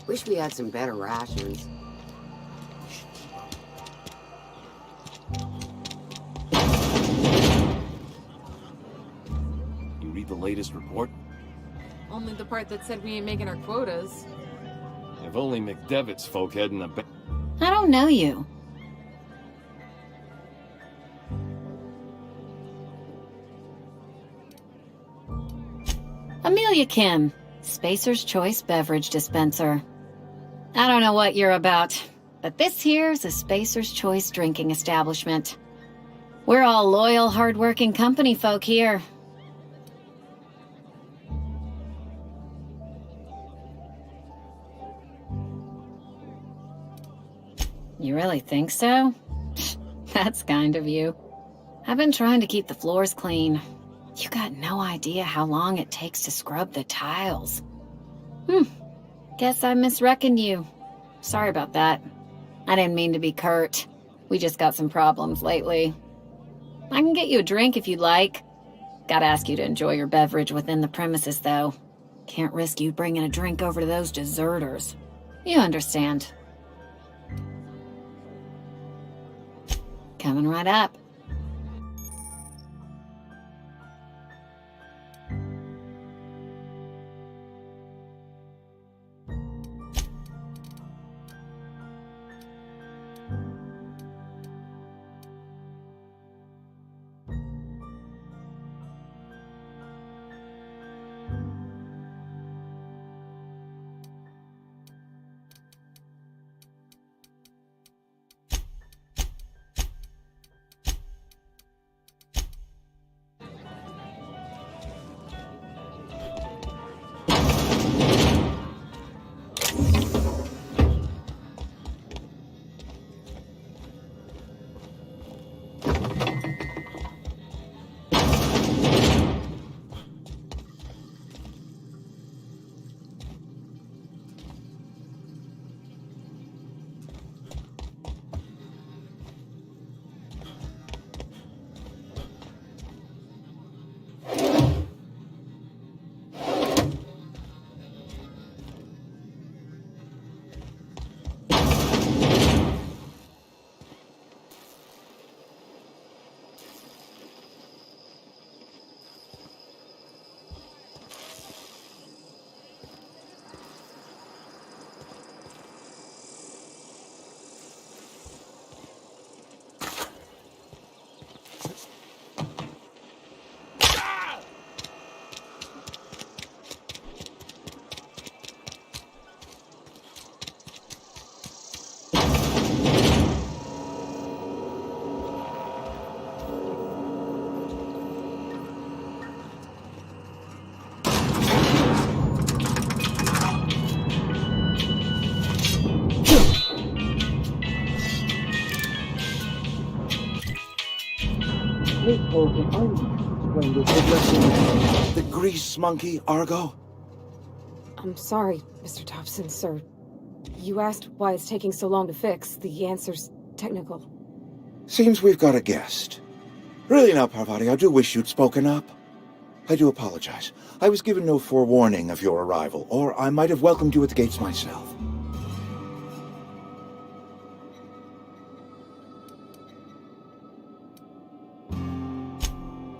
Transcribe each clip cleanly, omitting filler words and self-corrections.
Wish we had some better rations. You read the latest report? Only the part that said we ain't making our quotas. If only McDevitt's folk hadn't I don't know you. Amelia Kim, Spacer's Choice Beverage Dispenser. I don't know what you're about, but this here's a Spacer's Choice drinking establishment. We're all loyal, hard-working company folk here. You really think so? That's kind of you. I've been trying to keep the floors clean. You got no idea how long it takes to scrub the tiles. Guess I misreckoned you. Sorry about that. I didn't mean to be curt. We just got some problems lately. I can get you a drink if you'd like. Gotta ask you to enjoy your beverage within the premises, though. Can't risk you bringing a drink over to those deserters. You understand. Coming right up. The grease monkey, Argo? I'm sorry, Mr. Thompson, sir. You asked why it's taking so long to fix. The answer's technical. Seems we've got a guest. Really now, Parvati, I do wish you'd spoken up. I do apologize. I was given no forewarning of your arrival, or I might have welcomed you at the gates myself.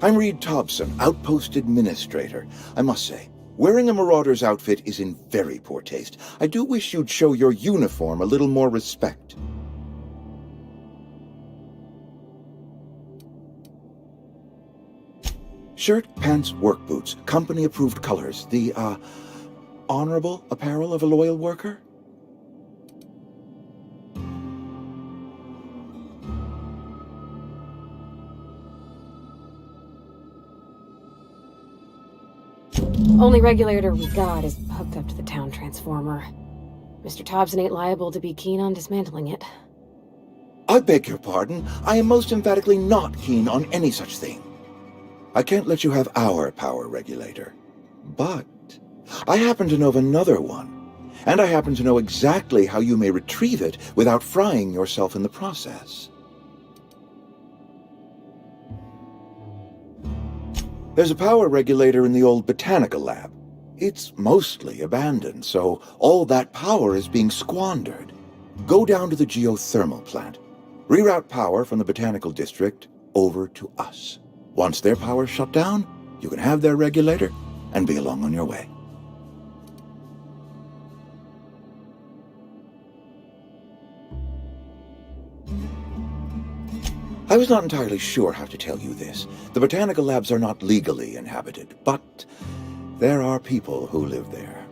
I'm Reed Thompson, Outpost Administrator. I must say, wearing a Marauder's outfit is in very poor taste. I do wish you'd show your uniform a little more respect. Shirt, pants, work boots, company-approved colors. The, honorable apparel of a loyal worker? Only regulator we got is hooked up to the town transformer. Mr. Thompson ain't liable to be keen on dismantling it. I beg your pardon. I am most emphatically not keen on any such thing. I can't let you have our power regulator. But I happen to know of another one, and I happen to know exactly how you may retrieve it without frying yourself in the process. There's a power regulator in the old botanical lab. It's mostly abandoned, so all that power is being squandered. Go down to the geothermal plant. Reroute power from the botanical district over to us. Once their power's shut down, you can have their regulator and be along on your way. I was not entirely sure how to tell you this. The botanical labs are not legally inhabited, but there are people who live there.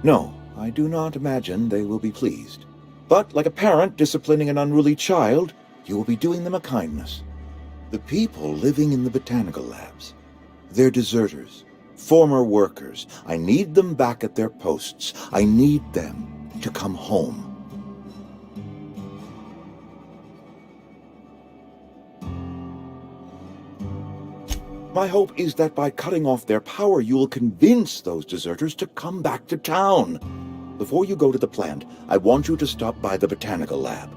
No, I do not imagine they will be pleased. But like a parent disciplining an unruly child, you will be doing them a kindness. The people living in the botanical labs, they're deserters. Former workers. I need them back at their posts. I need them to come home. My hope is that by cutting off their power, you will convince those deserters to come back to town. Before you go to the plant, I want you to stop by the botanical lab.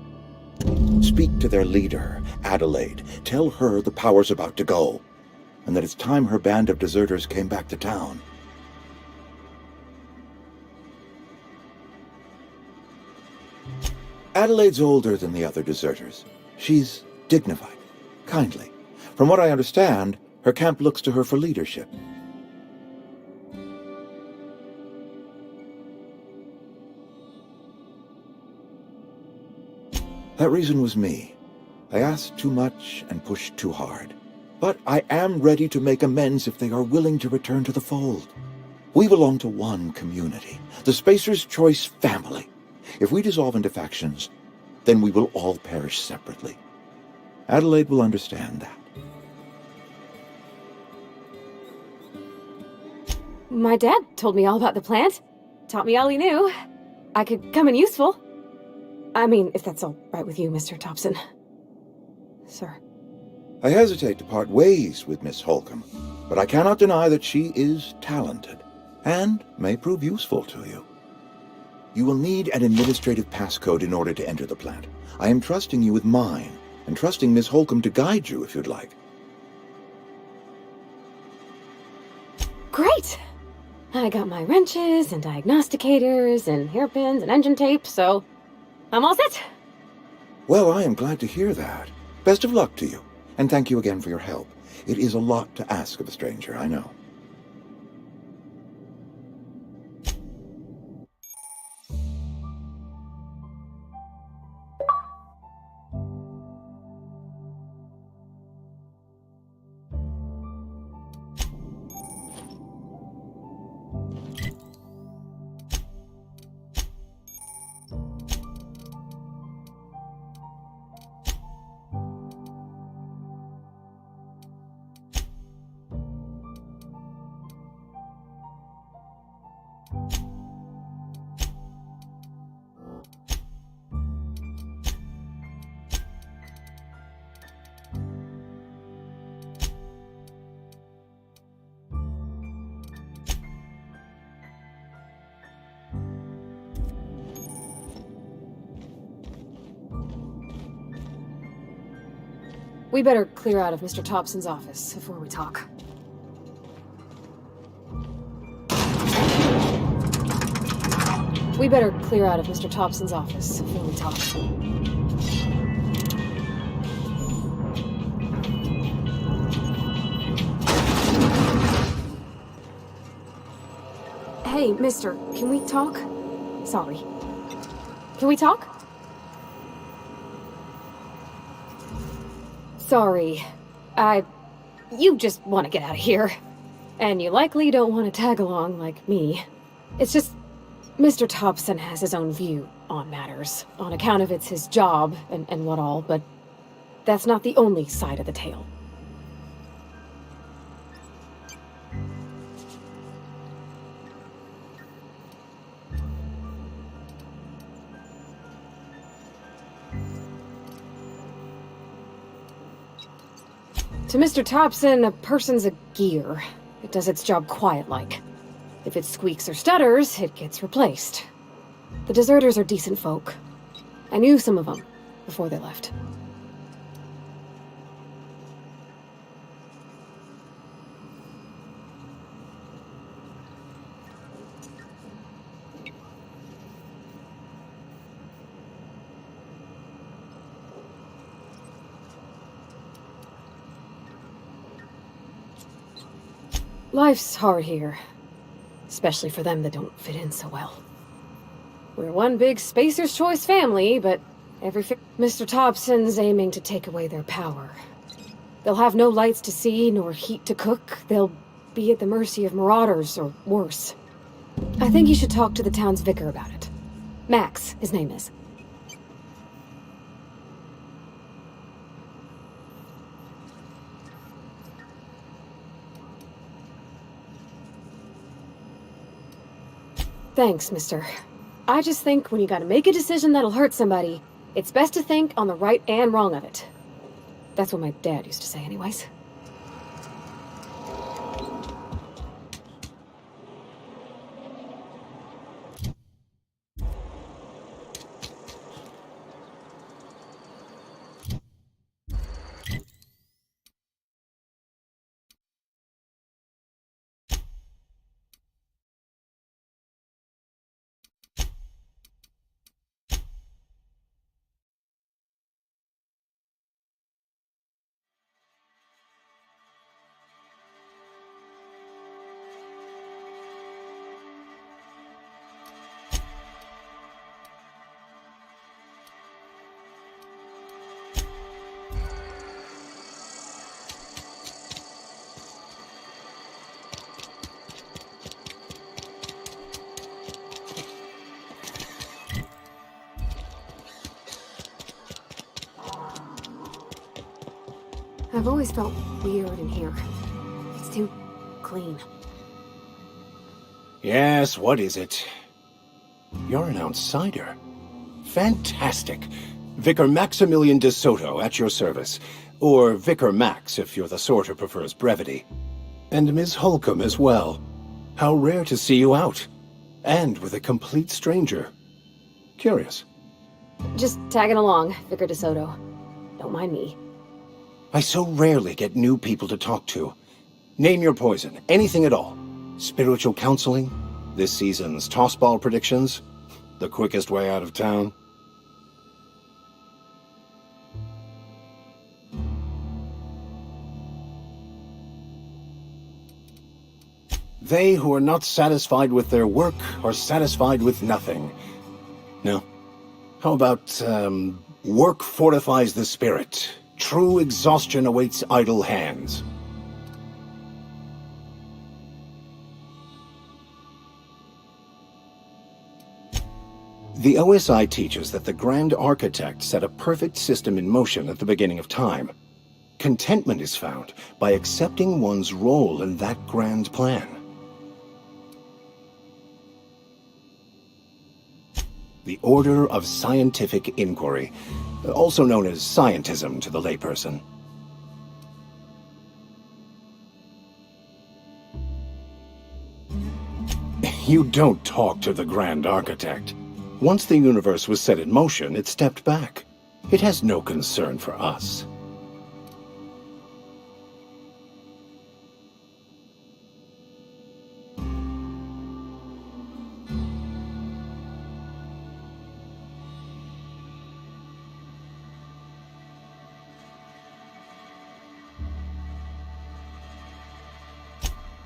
Speak to their leader, Adelaide. Tell her the power's about to go, and that it's time her band of deserters came back to town. Adelaide's older than the other deserters. She's dignified, kindly. From what I understand, her camp looks to her for leadership. That reason was me. I asked too much and pushed too hard. But I am ready to make amends if they are willing to return to the fold. We belong to one community, the Spacer's Choice family. If we dissolve into factions, then we will all perish separately. Adelaide will understand that. My dad told me all about the plant. Taught me all he knew. I could come in useful. I mean, if that's all right with you, Mr. Thompson. Sir. I hesitate to part ways with Miss Holcomb, but I cannot deny that she is talented, and may prove useful to you. You will need an administrative passcode in order to enter the plant. I am trusting you with mine, and trusting Miss Holcomb to guide you if you'd like. Great! I got my wrenches and diagnosticators and hairpins and engine tape, so I'm all set. Well, I am glad to hear that. Best of luck to you, and thank you again for your help. It is a lot to ask of a stranger, I know. We better clear out of Mr. Thompson's office before we talk. We better clear out of Mr. Thompson's office before we talk. Hey, mister, can we talk? Sorry. Can we talk? Sorry. You just want to get out of here. And you likely don't want to tag along like me. It's just, Mr. Thompson has his own view on matters, on account of it's his job and what all, but that's not the only side of the tale. To Mr. Thompson, a person's a gear. It does its job quiet-like. If it squeaks or stutters, it gets replaced. The deserters are decent folk. I knew some of them before they left. Life's hard here. Especially for them that don't fit in so well. We're one big Spacer's Choice family, but Mr. Thompson's aiming to take away their power. They'll have no lights to see, nor heat to cook. They'll be at the mercy of marauders, or worse. I think you should talk to the town's vicar about it. Max, his name is. Thanks, mister. I just think when you gotta make a decision that'll hurt somebody, it's best to think on the right and wrong of it. That's what my dad used to say anyways. I've always felt weird in here. It's too clean. Yes, what is it? You're an outsider. Fantastic. Vicar Maximilian de Soto at your service. Or Vicar Max, if you're the sort who prefers brevity. And Ms. Holcomb as well. How rare to see you out. And with a complete stranger. Curious. Just tagging along, Vicar de Soto. Don't mind me. I so rarely get new people to talk to. Name your poison, anything at all. Spiritual counseling, this season's tossball predictions, the quickest way out of town. They who are not satisfied with their work are satisfied with nothing. No. How about, work fortifies the spirit. True exhaustion awaits idle hands. The OSI teaches that the Grand Architect set a perfect system in motion at the beginning of time. Contentment is found by accepting one's role in that grand plan. The Order of Scientific Inquiry, also known as scientism to the layperson. You don't talk to the Grand Architect. Once the universe was set in motion, it stepped back. It has no concern for us.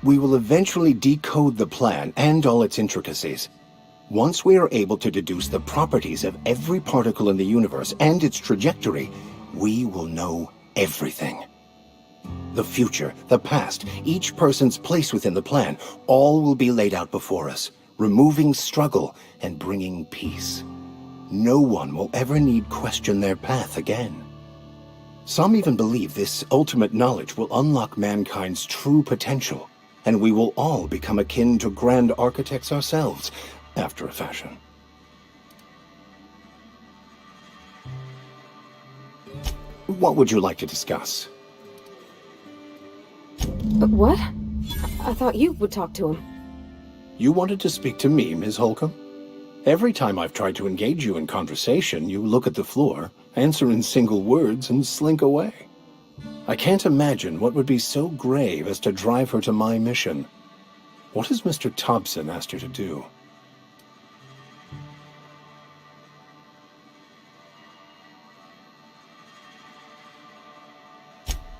We will eventually decode the plan and all its intricacies. Once we are able to deduce the properties of every particle in the universe and its trajectory, we will know everything. The future, the past, each person's place within the plan, all will be laid out before us, removing struggle and bringing peace. No one will ever need question their path again. Some even believe this ultimate knowledge will unlock mankind's true potential, and we will all become akin to grand architects ourselves, after a fashion. What would you like to discuss? What? I thought you would talk to him. You wanted to speak to me, Ms. Holcomb? Every time I've tried to engage you in conversation, you look at the floor, answer in single words, and slink away. I can't imagine what would be so grave as to drive her to my mission. What has Mr. Thompson asked her to do?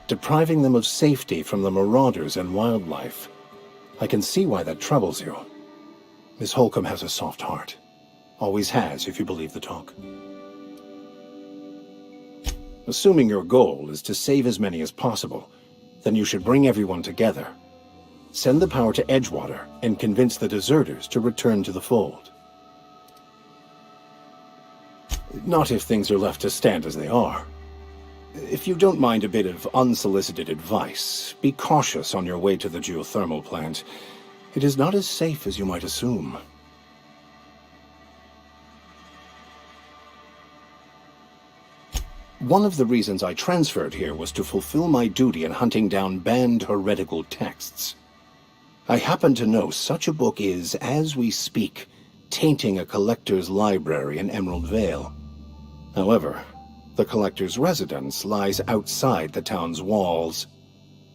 Depriving them of safety from the marauders and wildlife. I can see why that troubles you. Miss Holcomb has a soft heart. Always has, if you believe the talk. Assuming your goal is to save as many as possible, then you should bring everyone together. Send the power to Edgewater and convince the deserters to return to the fold. Not if things are left to stand as they are. If you don't mind a bit of unsolicited advice, be cautious on your way to the geothermal plant. It is not as safe as you might assume. One of the reasons I transferred here was to fulfill my duty in hunting down banned heretical texts. I happen to know such a book is, as we speak, tainting a collector's library in Emerald Vale. However, the collector's residence lies outside the town's walls.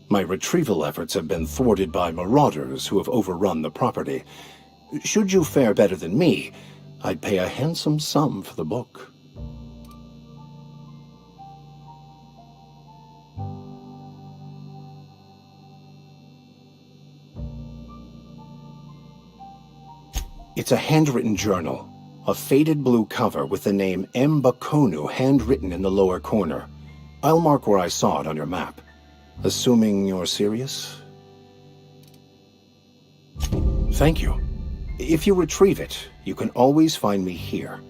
My retrieval efforts have been thwarted by marauders who have overrun the property. Should you fare better than me, I'd pay a handsome sum for the book. It's a handwritten journal, a faded blue cover with the name M. Bakonu handwritten in the lower corner. I'll mark where I saw it on your map. Assuming you're serious? Thank you. If you retrieve it, you can always find me here.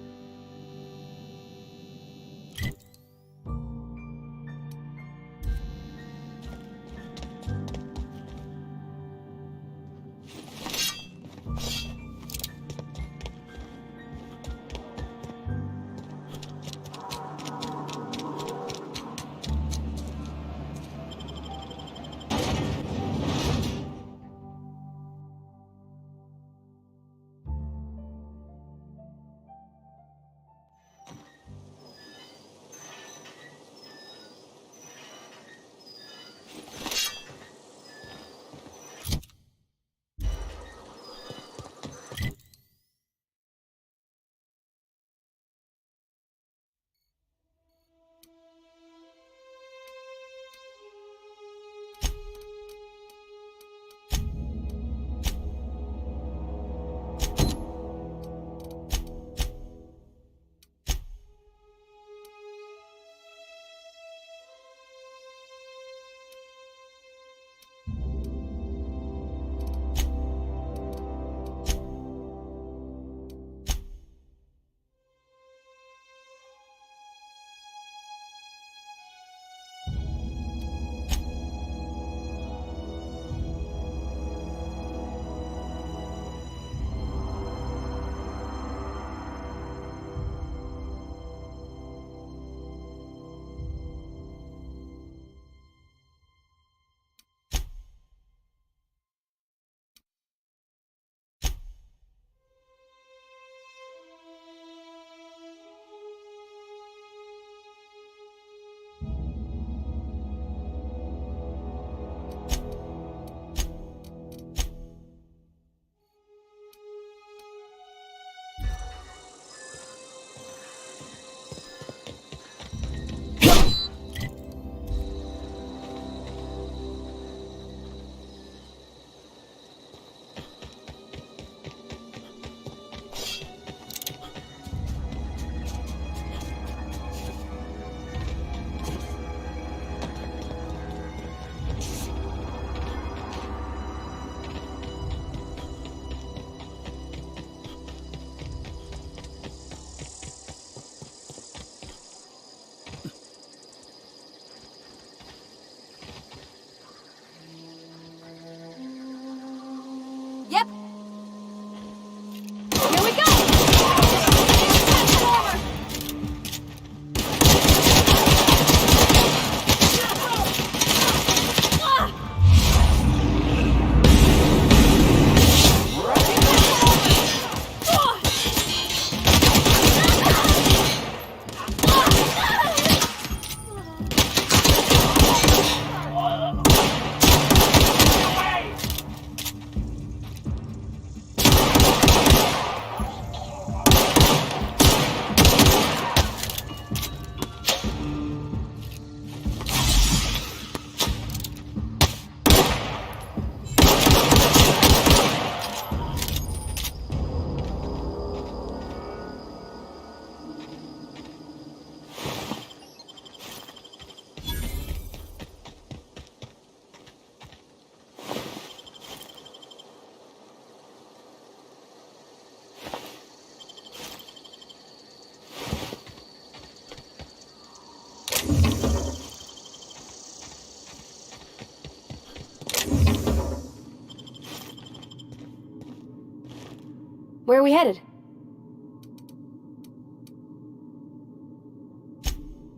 Where are we headed?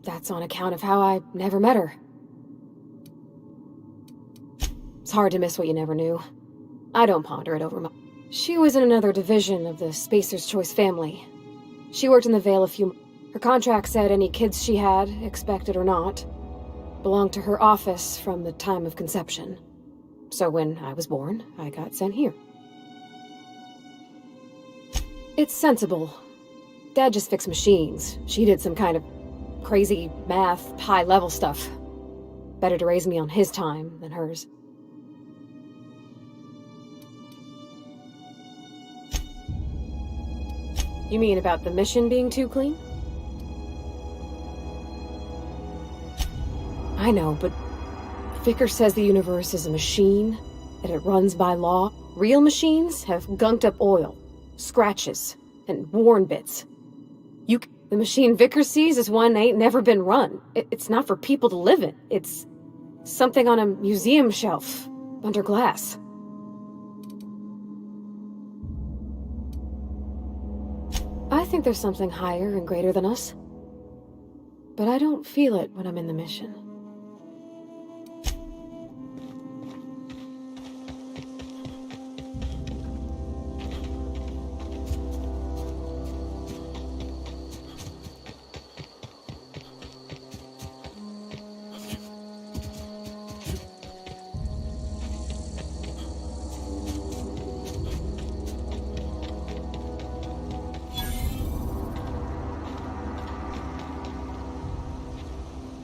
That's on account of how I never met her. It's hard to miss what you never knew. I don't ponder it over much. She was in another division of the Spacer's Choice family. She worked in the Vale Her contract said any kids she had, expected or not, belonged to her office from the time of conception. So when I was born, I got sent here. It's sensible. Dad just fixed machines. She did some kind of crazy math, high-level stuff. Better to raise me on his time than hers. You mean about the mission being too clean? I know, but Vickers says the universe is a machine, that it runs by law. Real machines have gunked up oil, scratches, and worn bits. The machine Vickers sees is one ain't never been run. It's not for people to live in. It's something on a museum shelf, under glass. I think there's something higher and greater than us. But I don't feel it when I'm in the mission.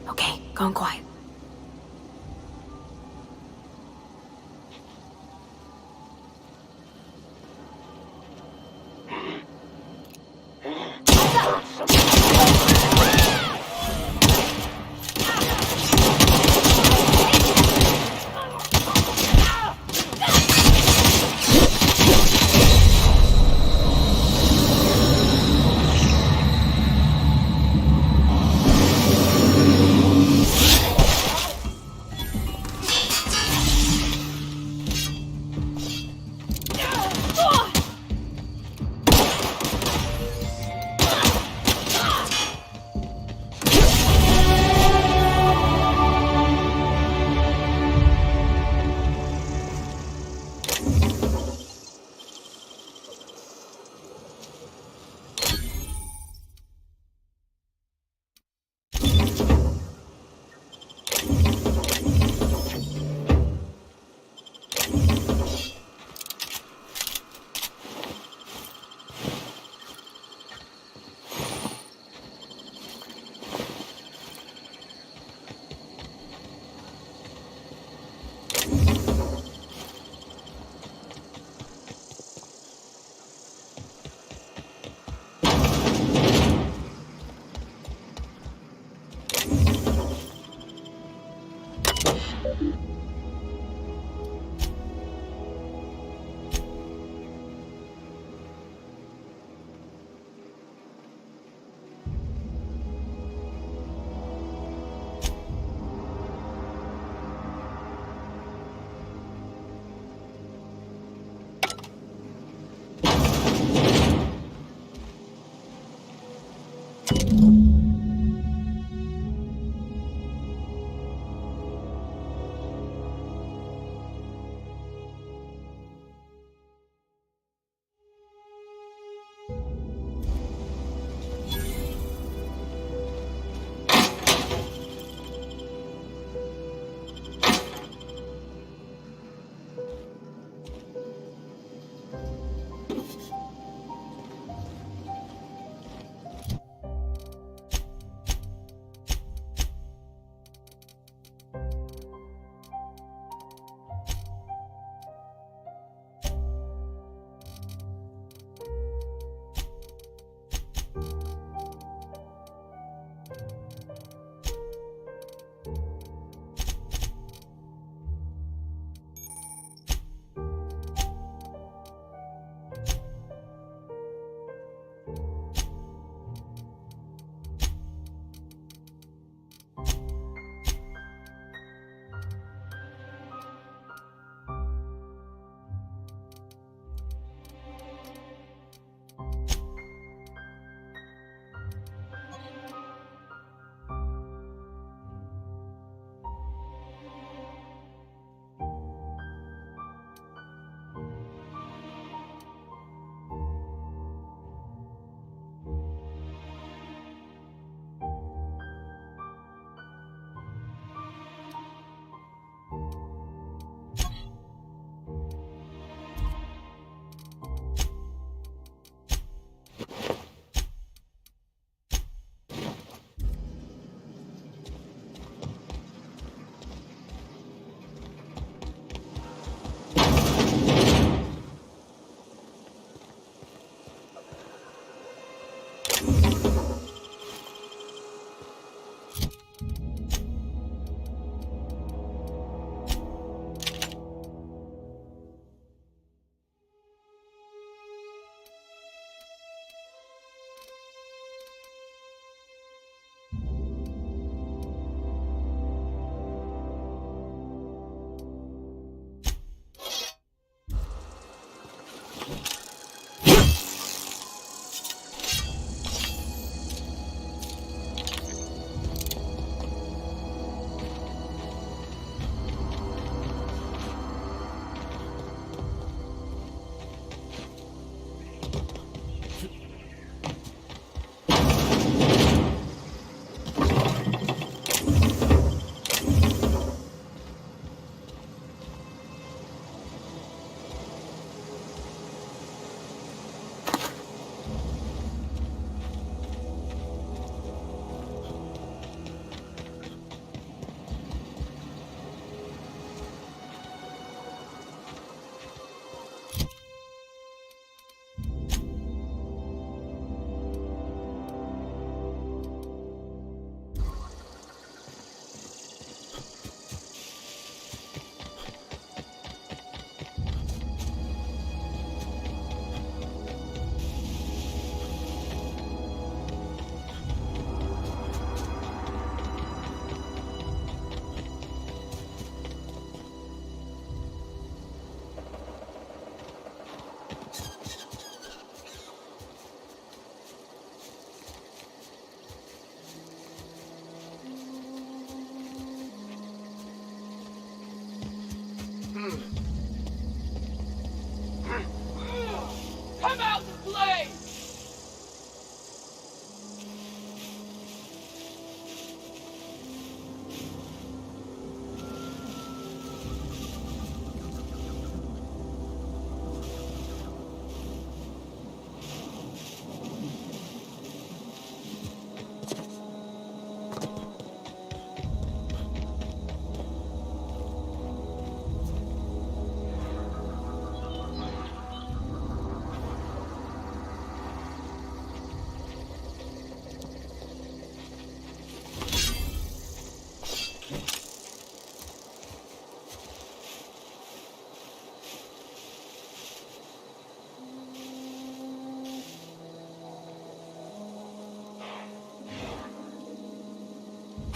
Okay, gone quiet.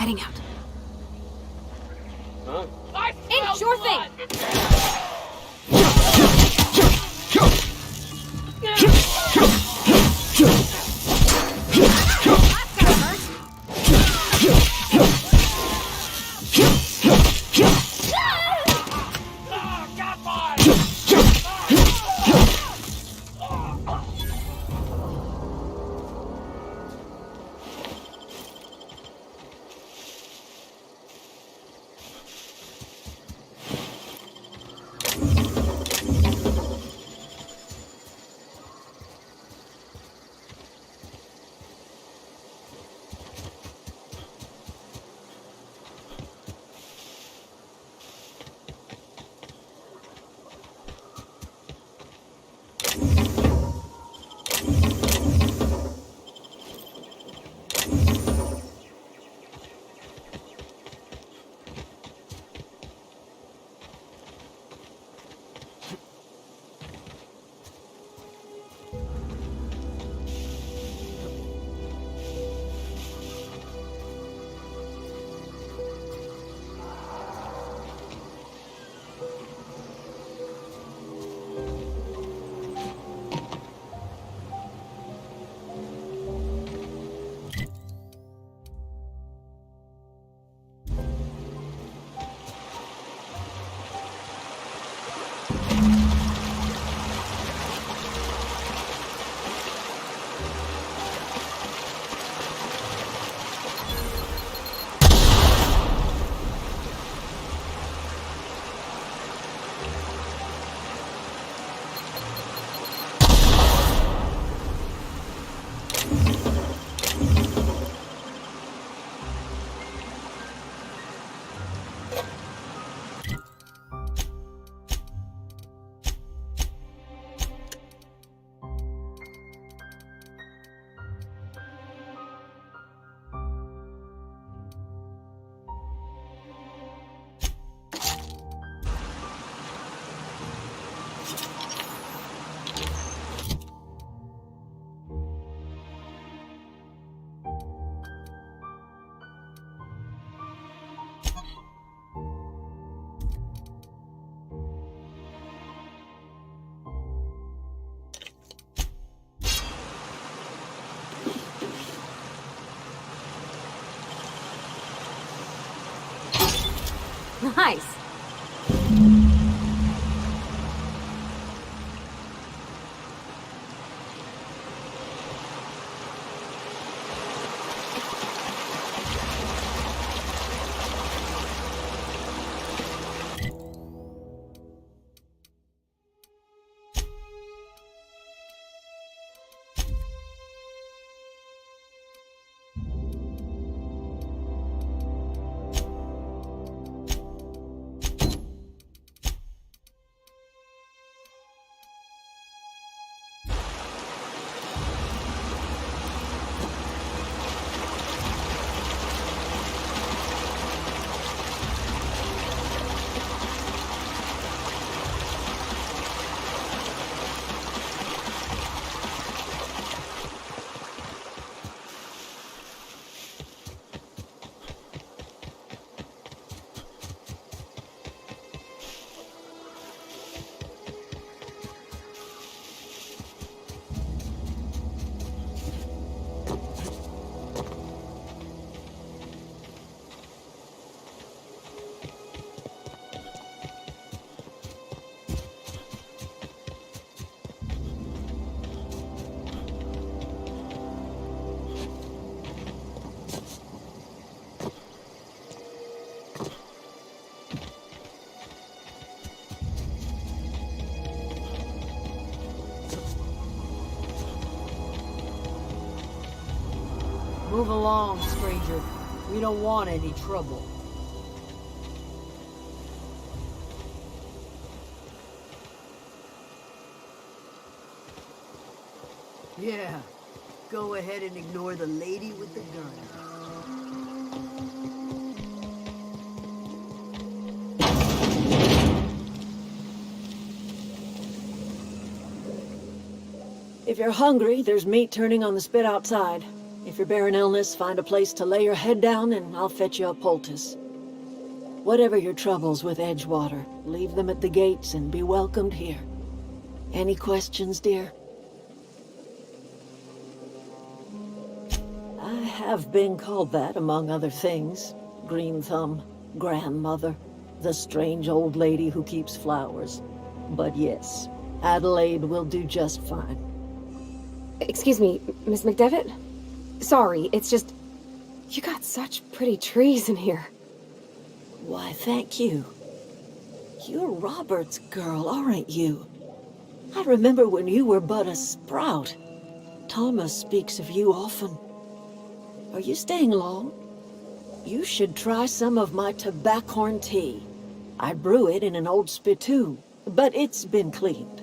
heading out. Huh? In, sure thing! Nice. Move along, stranger. We don't want any trouble. Yeah, go ahead and ignore the lady with the gun. If you're hungry, there's meat turning on the spit outside. If you're bearing illness, find a place to lay your head down and I'll fetch you a poultice. Whatever your troubles with Edgewater, leave them at the gates and be welcomed here. Any questions, dear? I have been called that, among other things. Green Thumb, grandmother, the strange old lady who keeps flowers. But yes, Adelaide will do just fine. Excuse me, Miss McDevitt? Sorry, it's just... You got such pretty trees in here. Why, thank you. You're Robert's girl, aren't you? I remember when you were but a sprout. Thomas speaks of you often. Are you staying long? You should try some of my tobaccorn tea. I brew it in an old spittoon, but it's been cleaned.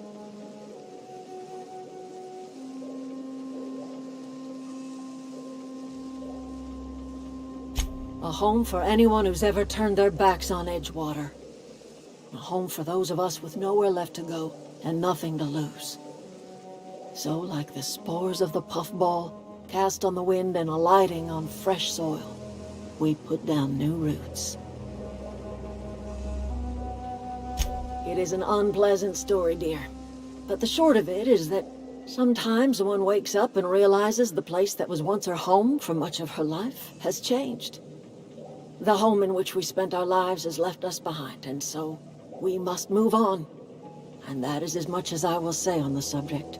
A home for anyone who's ever turned their backs on Edgewater. A home for those of us with nowhere left to go and nothing to lose. So, like the spores of the puffball, cast on the wind and alighting on fresh soil, we put down new roots. It is an unpleasant story, dear. But the short of it is that sometimes one wakes up and realizes the place that was once her home for much of her life has changed. The home in which we spent our lives has left us behind, and so we must move on. And that is as much as I will say on the subject.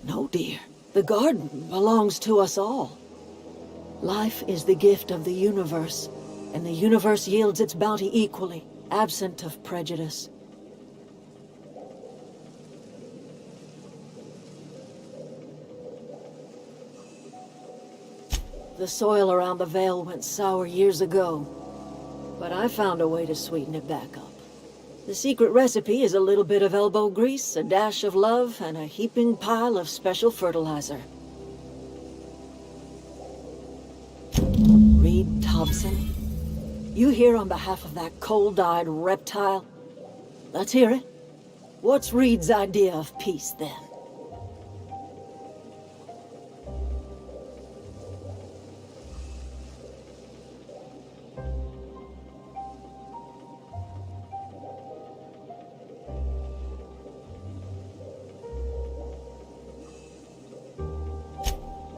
No, dear. The garden belongs to us all. Life is the gift of the universe, and the universe yields its bounty equally, absent of prejudice. The soil around the Vale went sour years ago, but I found a way to sweeten it back up. The secret recipe is a little bit of elbow grease, a dash of love, and a heaping pile of special fertilizer. Reed Thompson, you here on behalf of that cold-eyed reptile? Let's hear it. What's Reed's idea of peace, then?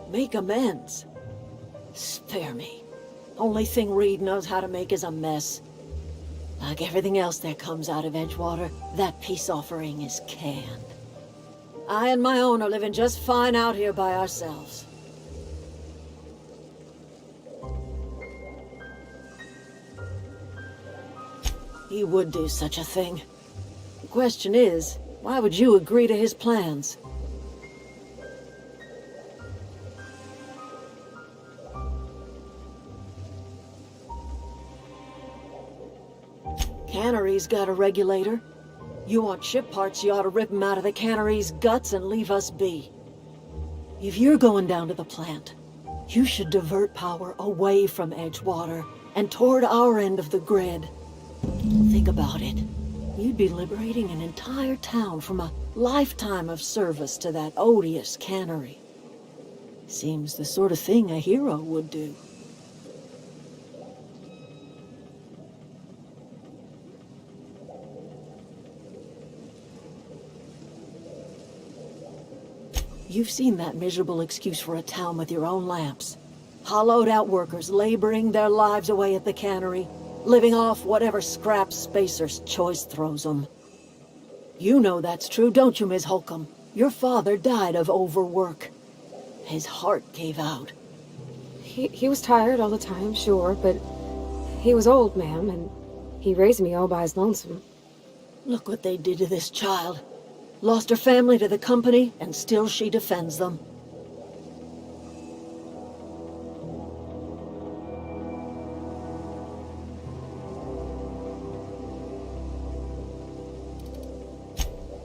Make amends. Spare me. Only thing Reed knows how to make is a mess. Like everything else that comes out of Edgewater, that peace offering is canned. I and my own are living just fine out here by ourselves. He would do such a thing. The question is, why would you agree to his plans? Cannery's got a regulator. You want ship parts, you ought to rip them out of the cannery's guts and leave us be. If you're going down to the plant, you should divert power away from Edgewater and toward our end of the grid. Think about it. You'd be liberating an entire town from a lifetime of service to that odious cannery. Seems the sort of thing a hero would do. You've seen that miserable excuse for a town with your own lamps. Hollowed out workers laboring their lives away at the cannery, living off whatever scrap Spacer's choice throws them. You know that's true, don't you, Ms. Holcomb? Your father died of overwork. His heart gave out. He was tired all the time, sure, but he was old, ma'am, and he raised me all by his lonesome. Look what they did to this child. Lost her family to the company, and still she defends them.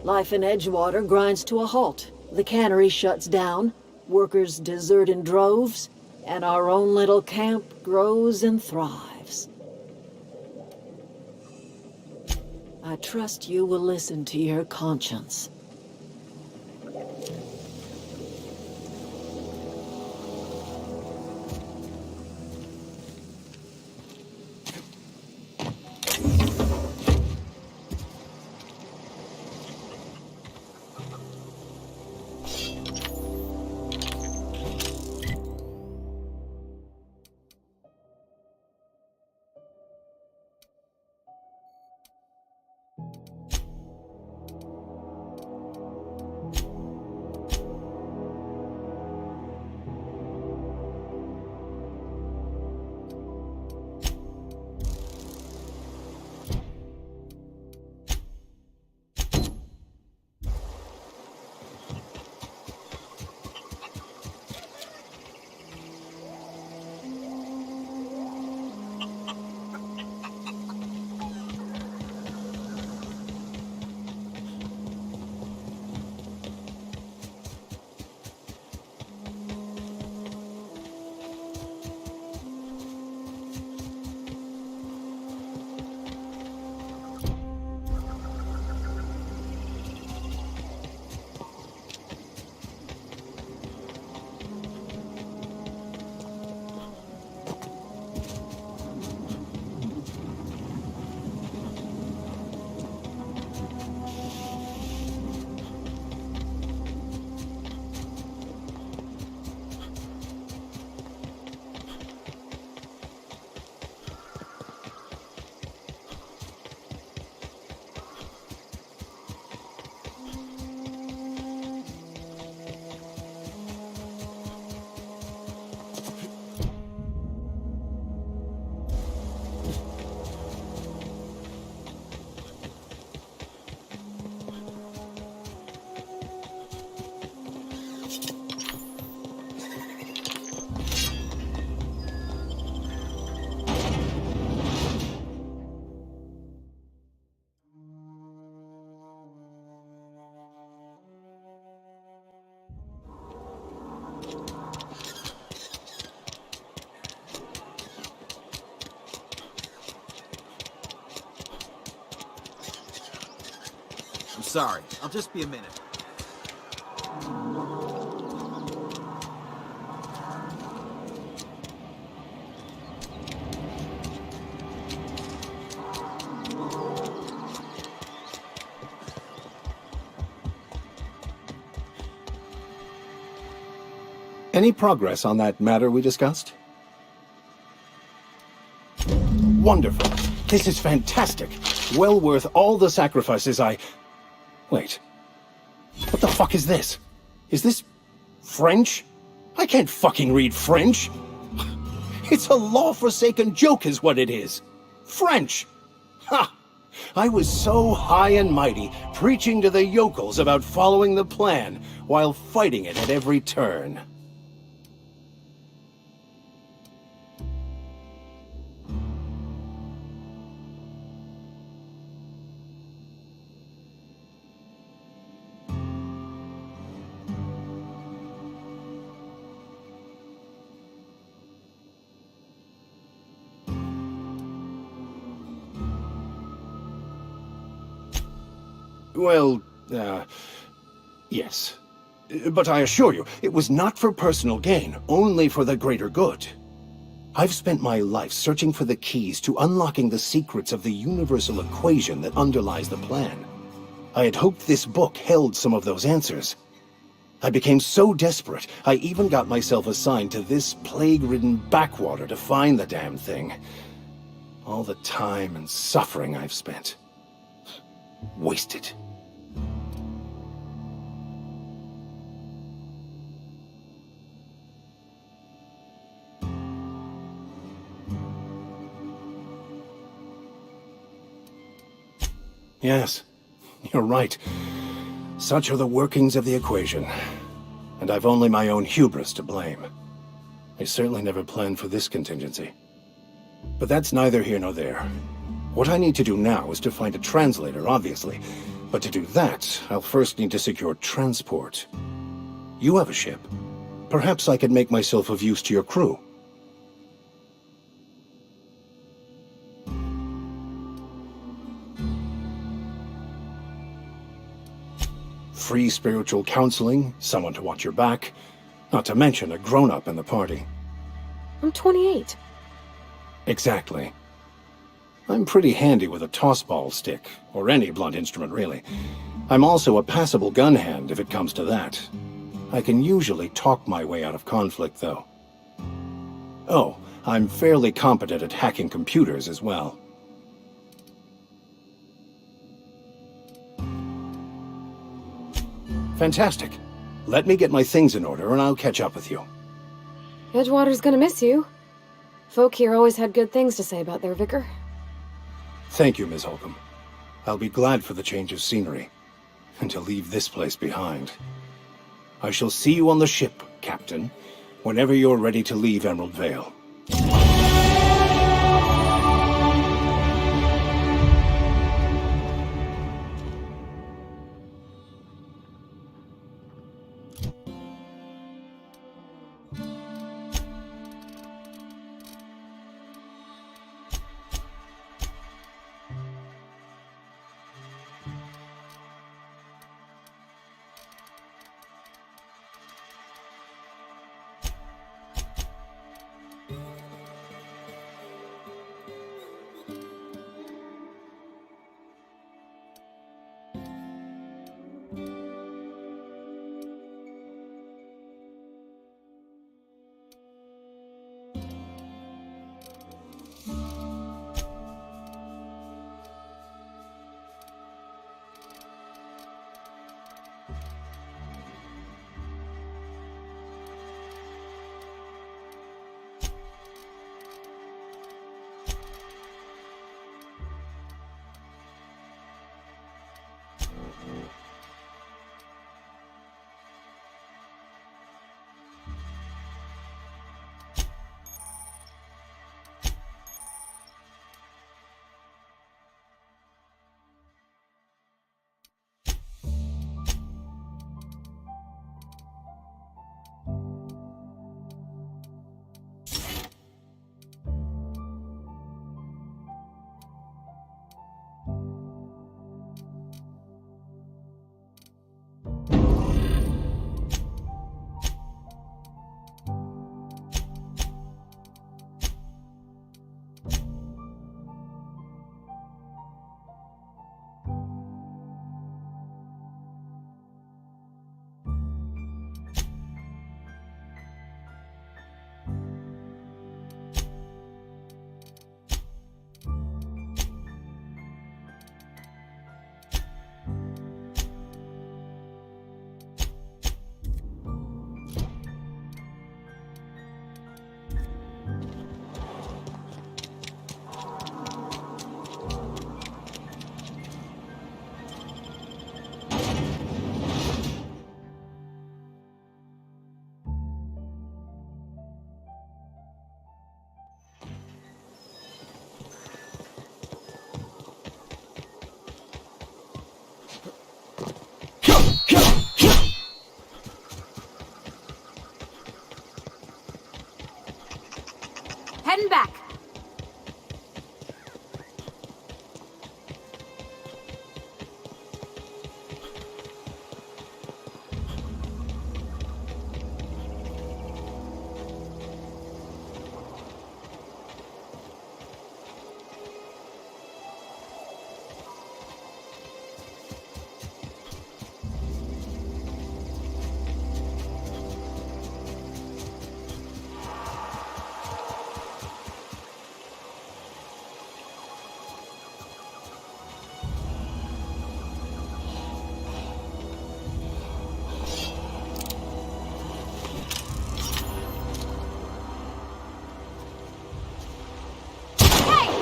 Life in Edgewater grinds to a halt. The cannery shuts down, workers desert in droves, and our own little camp grows and thrives. I trust you will listen to your conscience. I'm sorry. I'll just be a minute. Any progress on that matter we discussed? Wonderful. This is fantastic. Well worth all the sacrifices I... Wait. What the fuck is this? Is this... French? I can't fucking read French. It's a law-forsaken joke is what it is. French! Ha! I was so high and mighty, preaching to the yokels about following the plan, while fighting it at every turn. Well, yes. But I assure you, it was not for personal gain, only for the greater good. I've spent my life searching for the keys to unlocking the secrets of the universal equation that underlies the plan. I had hoped this book held some of those answers. I became so desperate, I even got myself assigned to this plague-ridden backwater to find the damn thing. All the time and suffering I've spent. Wasted. Yes, you're right. Such are the workings of the equation. And I've only my own hubris to blame. I certainly never planned for this contingency. But that's neither here nor there. What I need to do now is to find a translator, obviously. But to do that, I'll first need to secure transport. You have a ship. Perhaps I could make myself of use to your crew. Free spiritual counseling, someone to watch your back, not to mention a grown-up in the party. I'm 28. Exactly. I'm pretty handy with a tossball stick, or any blunt instrument really. I'm also a passable gun hand if it comes to that. I can usually talk my way out of conflict, though. Oh, I'm fairly competent at hacking computers as well. Fantastic. Let me get my things in order and I'll catch up with you. Edgewater's gonna miss you. Folk here always had good things to say about their vicar. Thank you, Ms. Holcomb. I'll be glad for the change of scenery, and to leave this place behind. I shall see you on the ship, Captain, whenever you're ready to leave Emerald Vale. heading back.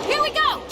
Here we go!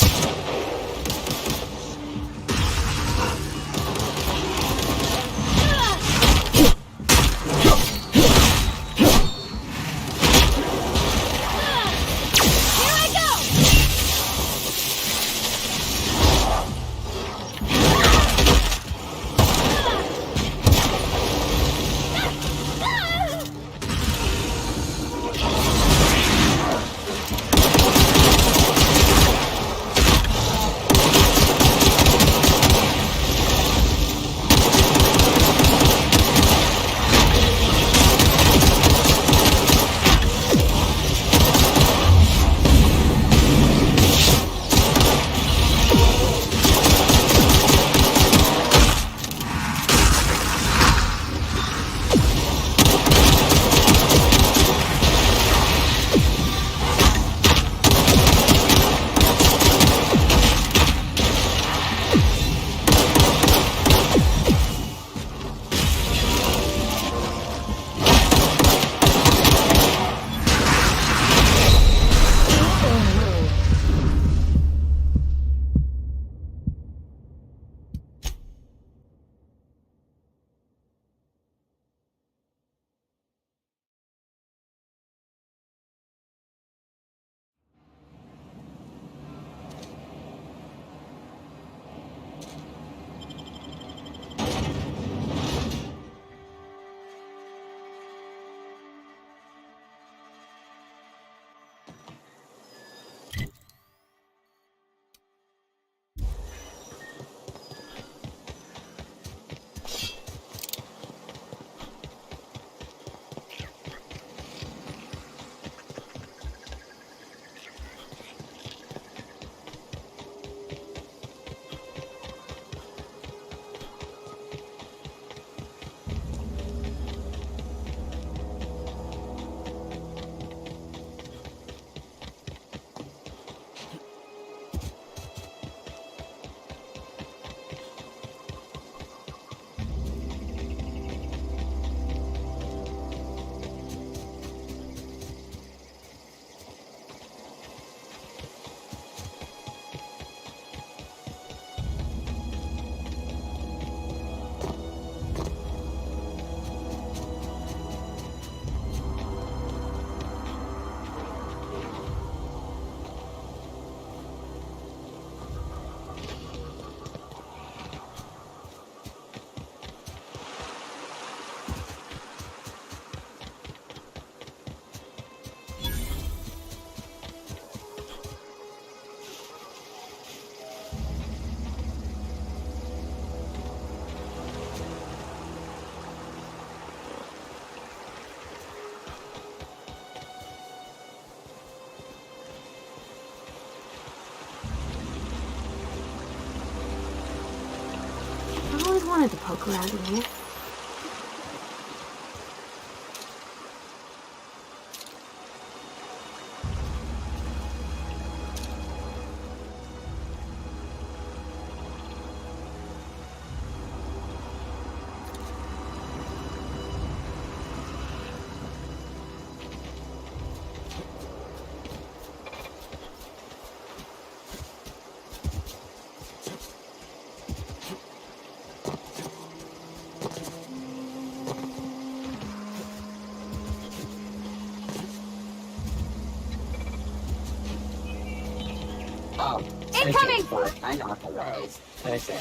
Wanted to poke around in here. Incoming! Unauthorized person.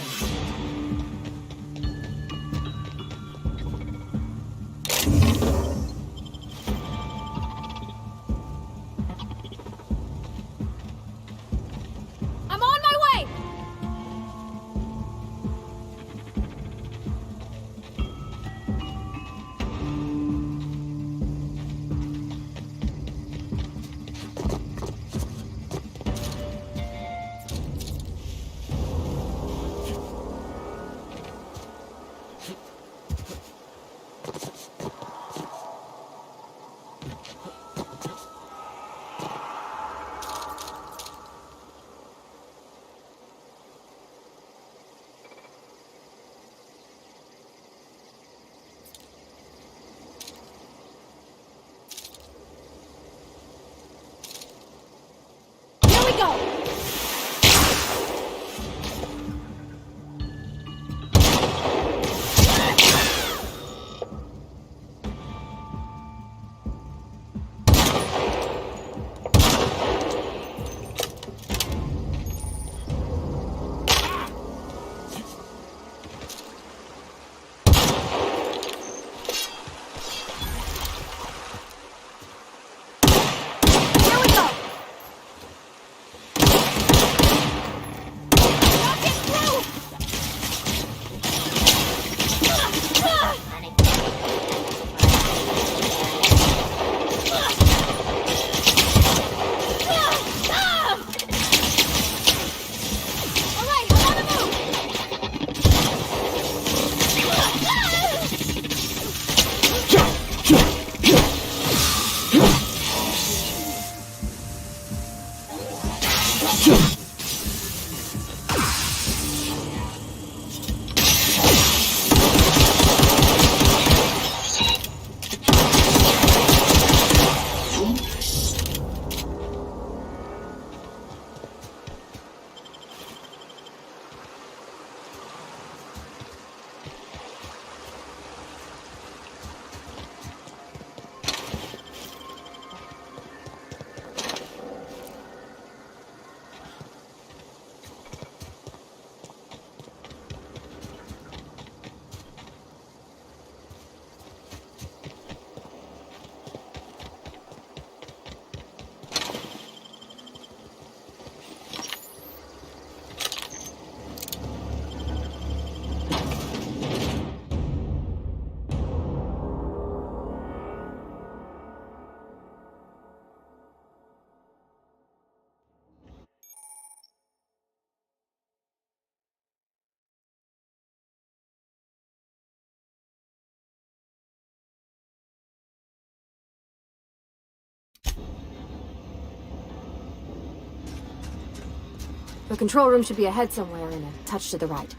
The control room should be ahead somewhere and a touch to the right.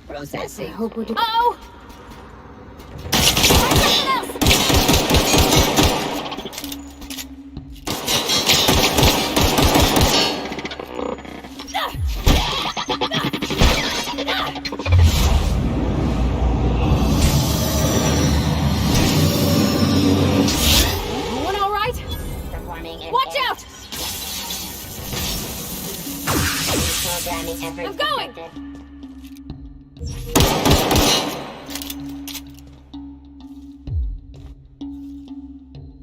I Processing. hope we're doing. Oh! Everyone all right? Performing an Watch out! programming effort I'm going! detected.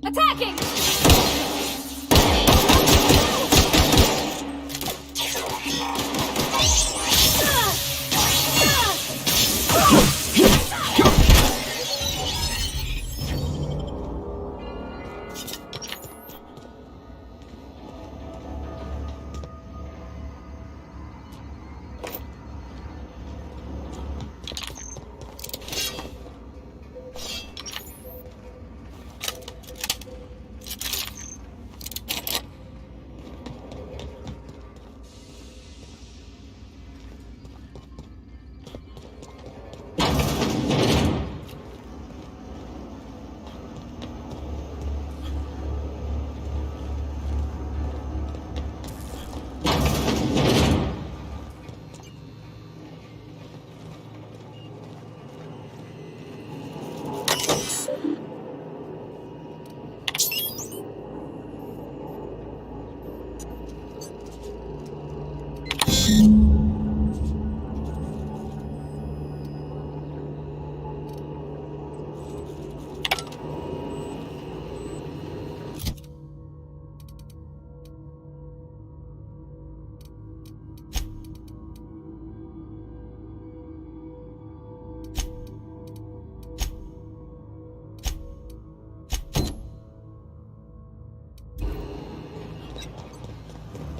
Attacking!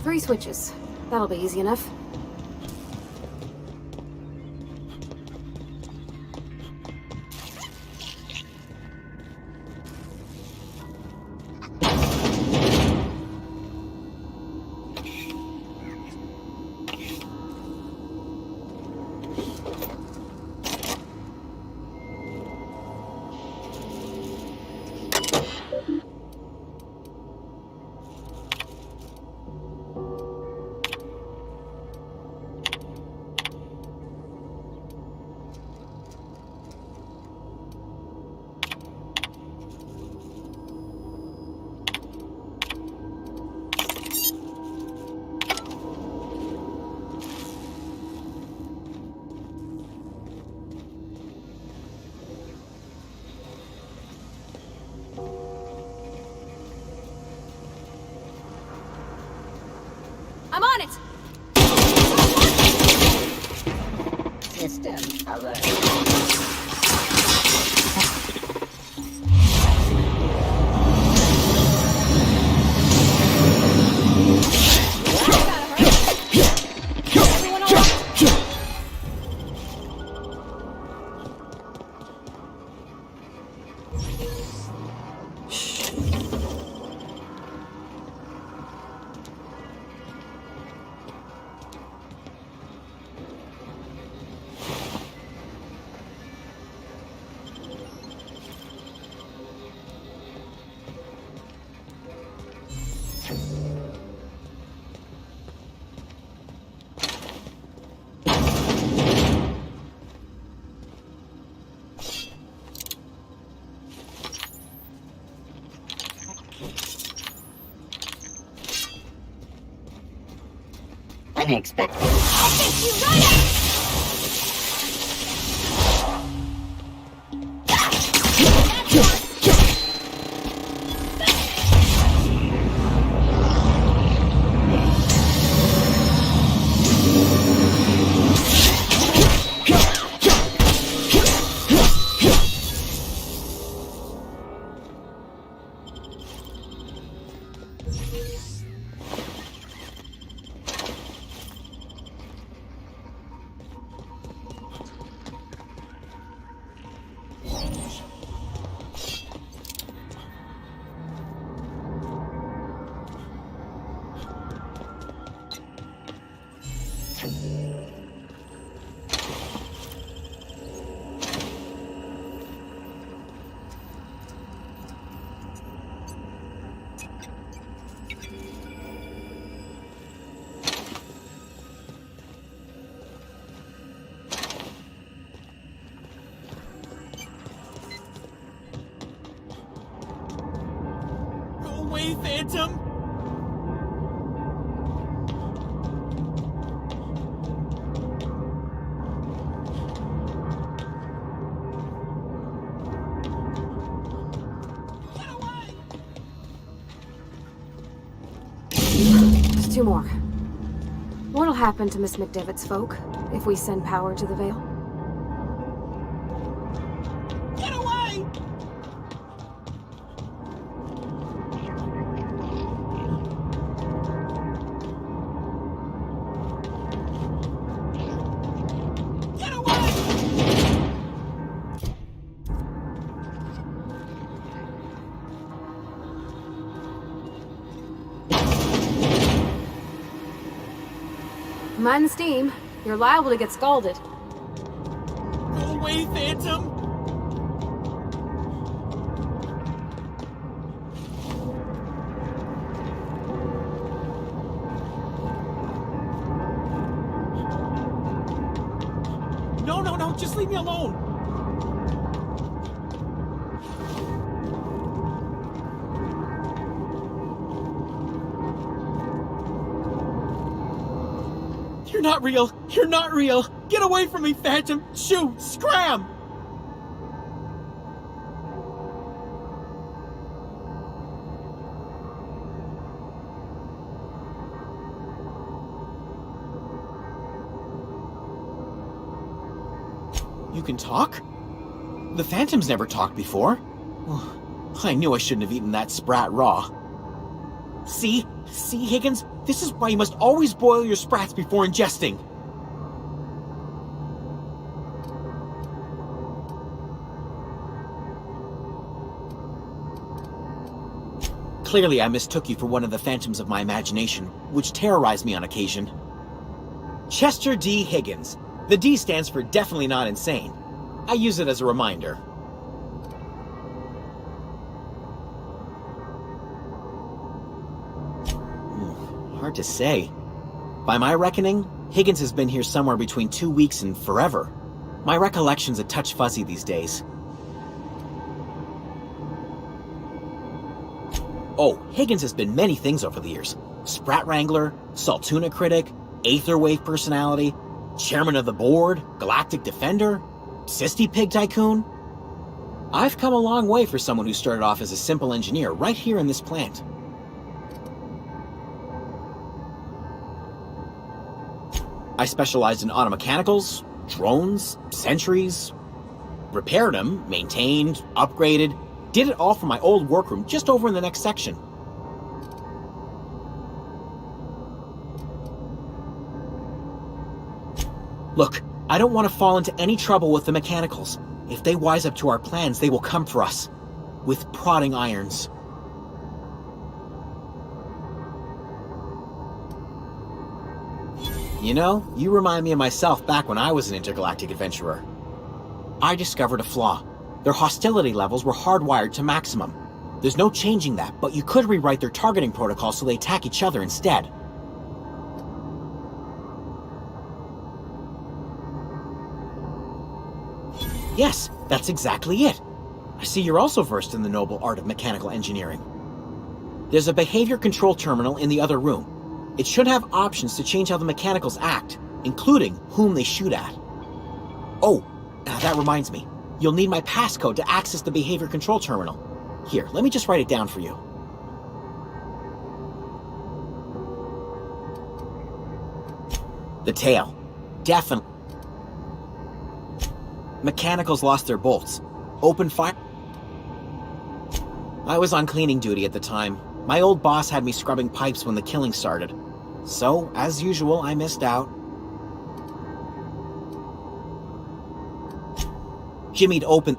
Three switches. That'll be easy enough. I'm on it! System alert. Unexpected. Away, Phantom! There's two more. What'll happen to Miss McDevitt's folk if we send power to the Vale? Get away! Get away! Mind the steam. You're liable to get scalded. Go away, Phantom! No, just leave me alone! You're not real! You're not real! Get away from me, Phantom! Shoot! Scram! You can talk? The Phantom's never talked before. Oh, I knew I shouldn't have eaten that sprat raw. See, Higgins? This is why you must always boil your sprats before ingesting. Clearly, I mistook you for one of the phantoms of my imagination, which terrorized me on occasion. Chester D. Higgins. The D stands for definitely not insane. I use it as a reminder. Hard to say. By my reckoning, Higgins has been here somewhere between 2 weeks and forever. My recollection's a touch fuzzy these days. Oh, Higgins has been many things over the years. Sprat Wrangler, Saltuna Critic, Aetherwave Personality, Chairman of the Board, Galactic Defender, Sisty Pig Tycoon. I've come a long way for someone who started off as a simple engineer right here in this plant. I specialized in automechanicals, drones, sentries, repaired them, maintained, upgraded, did it all from my old workroom just over in the next section. Look, I don't want to fall into any trouble with the mechanicals. If they wise up to our plans, they will come for us. With prodding irons. You know, you remind me of myself back when I was an intergalactic adventurer. I discovered a flaw. Their hostility levels were hardwired to maximum. There's no changing that, but you could rewrite their targeting protocol so they attack each other instead. Yes, that's exactly it. I see you're also versed in the noble art of mechanical engineering. There's a behavior control terminal in the other room. It should have options to change how the mechanicals act, including whom they shoot at. Oh, that reminds me. You'll need my passcode to access the behavior control terminal. Here, let me just write it down for you. The tail. Definitely. Mechanicals lost their bolts. Open fire. I was on cleaning duty at the time. My old boss had me scrubbing pipes when the killing started. So, as usual, I missed out. Jimmy'd open...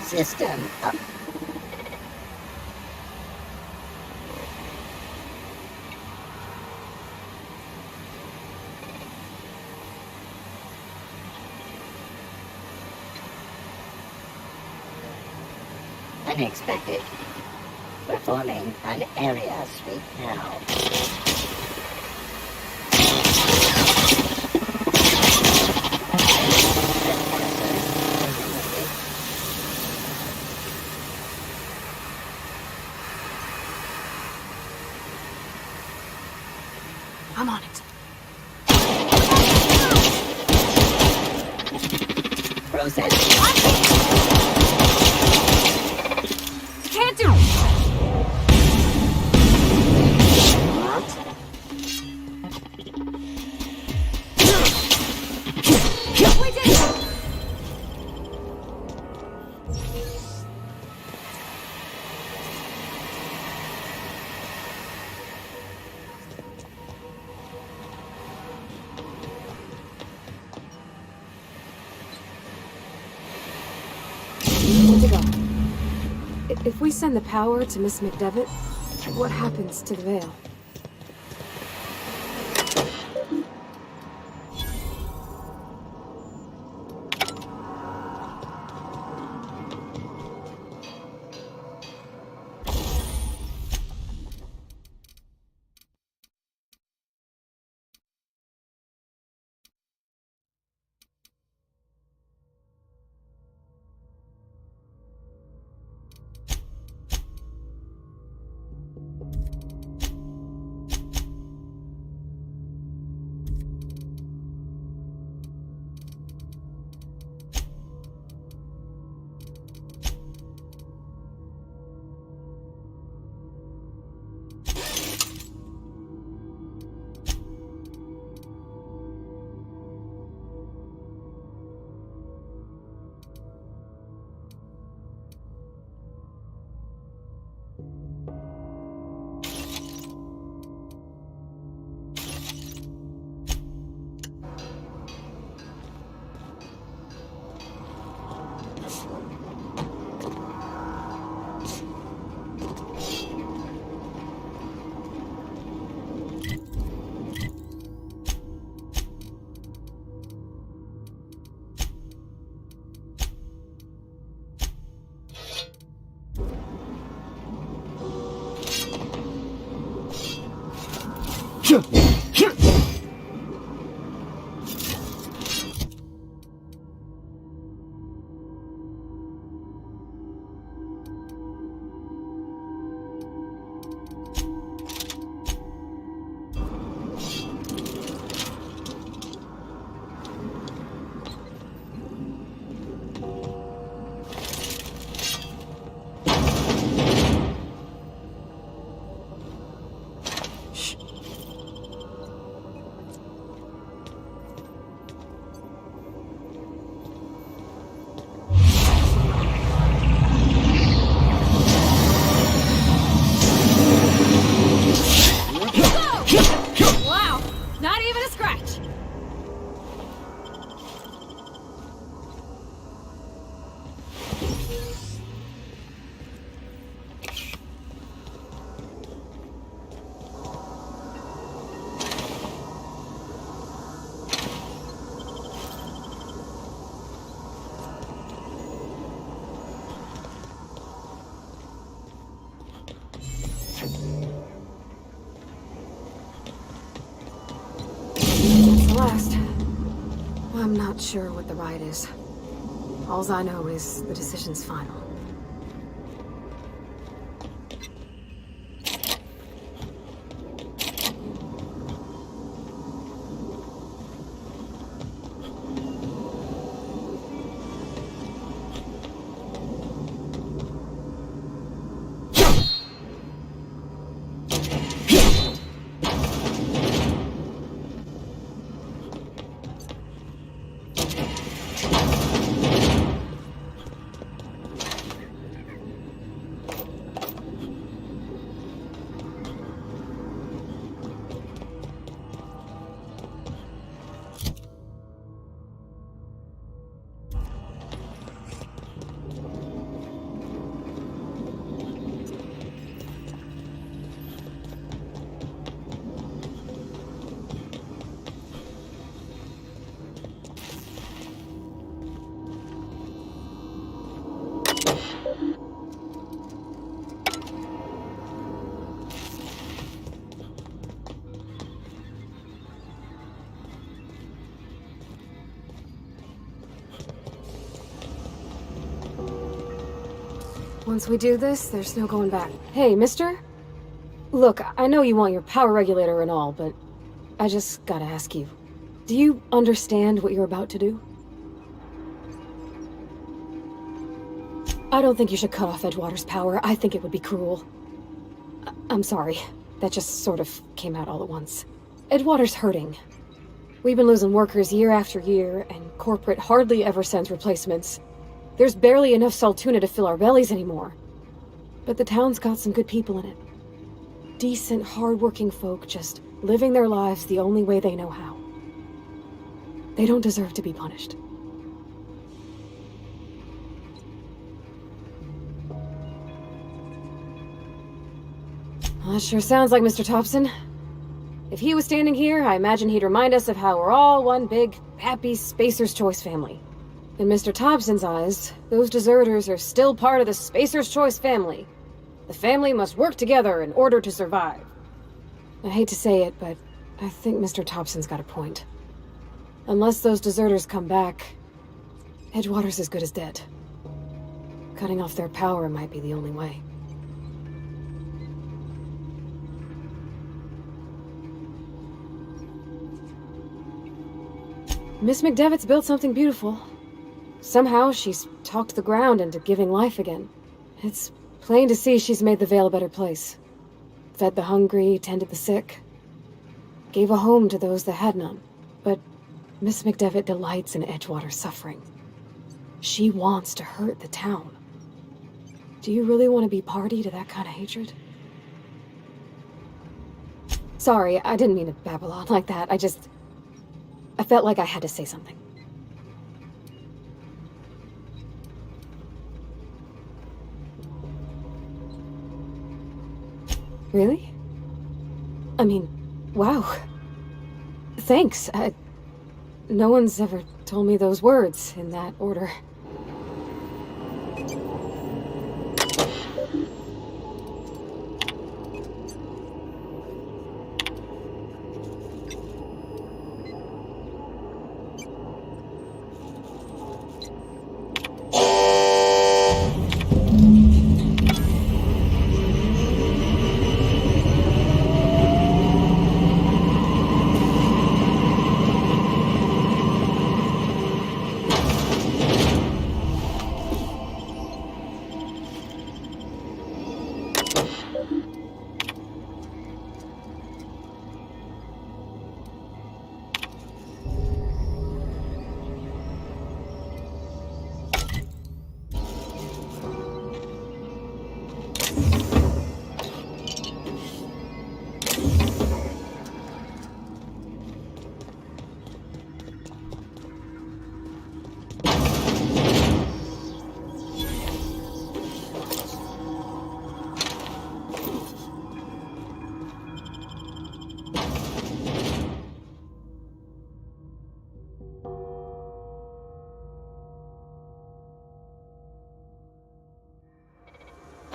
System up. Unexpected. Performing an area sweep now. I'm on it. Process. Can't do it! We did it! Where'd it go? If we send the power to Miss McDevitt, what happens to the veil? Wow! Not even a scratch! That's the last. I'm not sure what the right is. Alls I know is the decision's final. Once we do this, there's no going back. Hey, mister? Look, I know you want your power regulator and all, but I just gotta ask you, do you understand what you're about to do? I don't think you should cut off Edgewater's power. I think it would be cruel. I'm sorry. That just sort of came out all at once. Edgewater's hurting. We've been losing workers year after year, and corporate hardly ever sends replacements. There's barely enough Saltuna to fill our bellies anymore. But the town's got some good people in it. Decent, hard-working folk just living their lives the only way they know how. They don't deserve to be punished. Well, that sure sounds like Mr. Thompson. If he was standing here, I imagine he'd remind us of how we're all one big, happy Spacer's Choice family. In Mr. Thompson's eyes, those deserters are still part of the Spacer's Choice family. The family must work together in order to survive. I hate to say it, but I think Mr. Thompson's got a point. Unless those deserters come back, Edgewater's as good as dead. Cutting off their power might be the only way. Miss McDevitt's built something beautiful. Somehow she's talked the ground into giving life again. It's plain to see she's made the Vale a better place. Fed the hungry, tended the sick. Gave a home to those that had none. But Miss McDevitt delights in Edgewater's suffering. She wants to hurt the town. Do you really want to be party to that kind of hatred? Sorry, I didn't mean to babble on like that. I felt like I had to say something. Really? I mean, wow. Thanks. No one's ever told me those words in that order.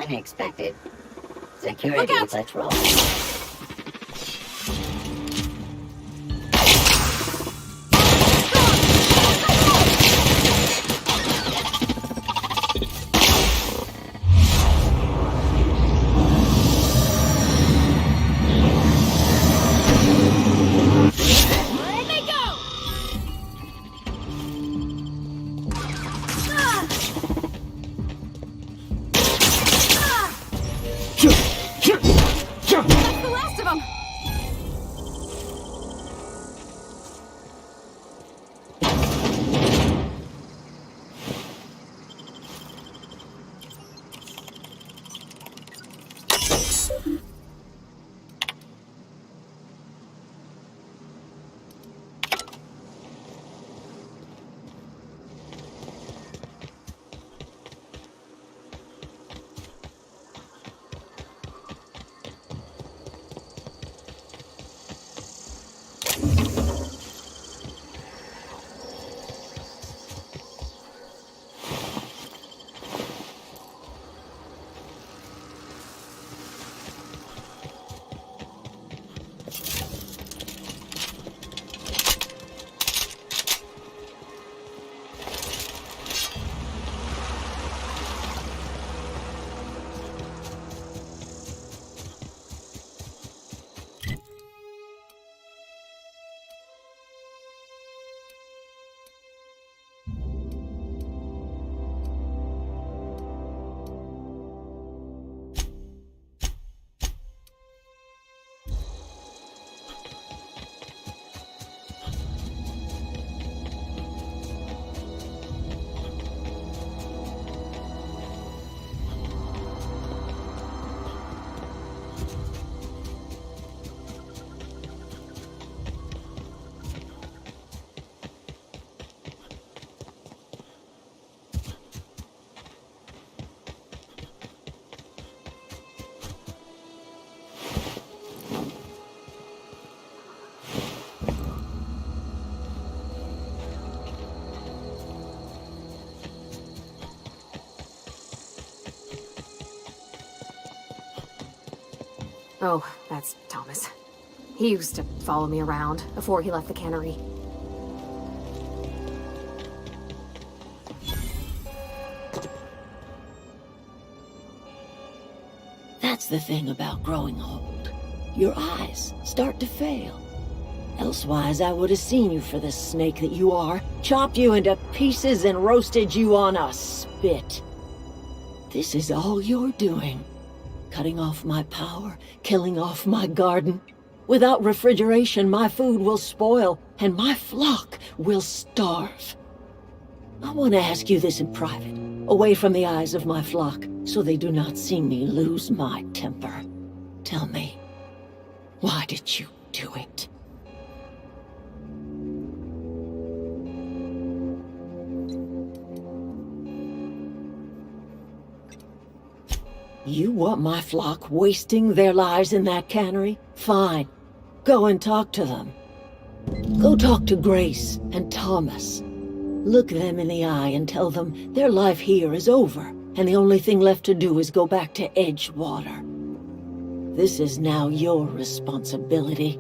Unexpected. Security, let's roll. Oh, that's Thomas. He used to follow me around before he left the cannery. That's the thing about growing old. Your eyes start to fail. Elsewise, I would have seen you for the snake that you are, chopped you into pieces and roasted you on a spit. This is all you're doing. Cutting off my power, killing off my garden. Without refrigeration, my food will spoil, and my flock will starve. I want to ask you this in private, away from the eyes of my flock, so they do not see me lose my temper. Tell me, why did you do it? You want my flock wasting their lives in that cannery? Fine. Go and talk to them. Go talk to Grace and Thomas. Look them in the eye and tell them their life here is over, and the only thing left to do is go back to Edgewater. This is now your responsibility.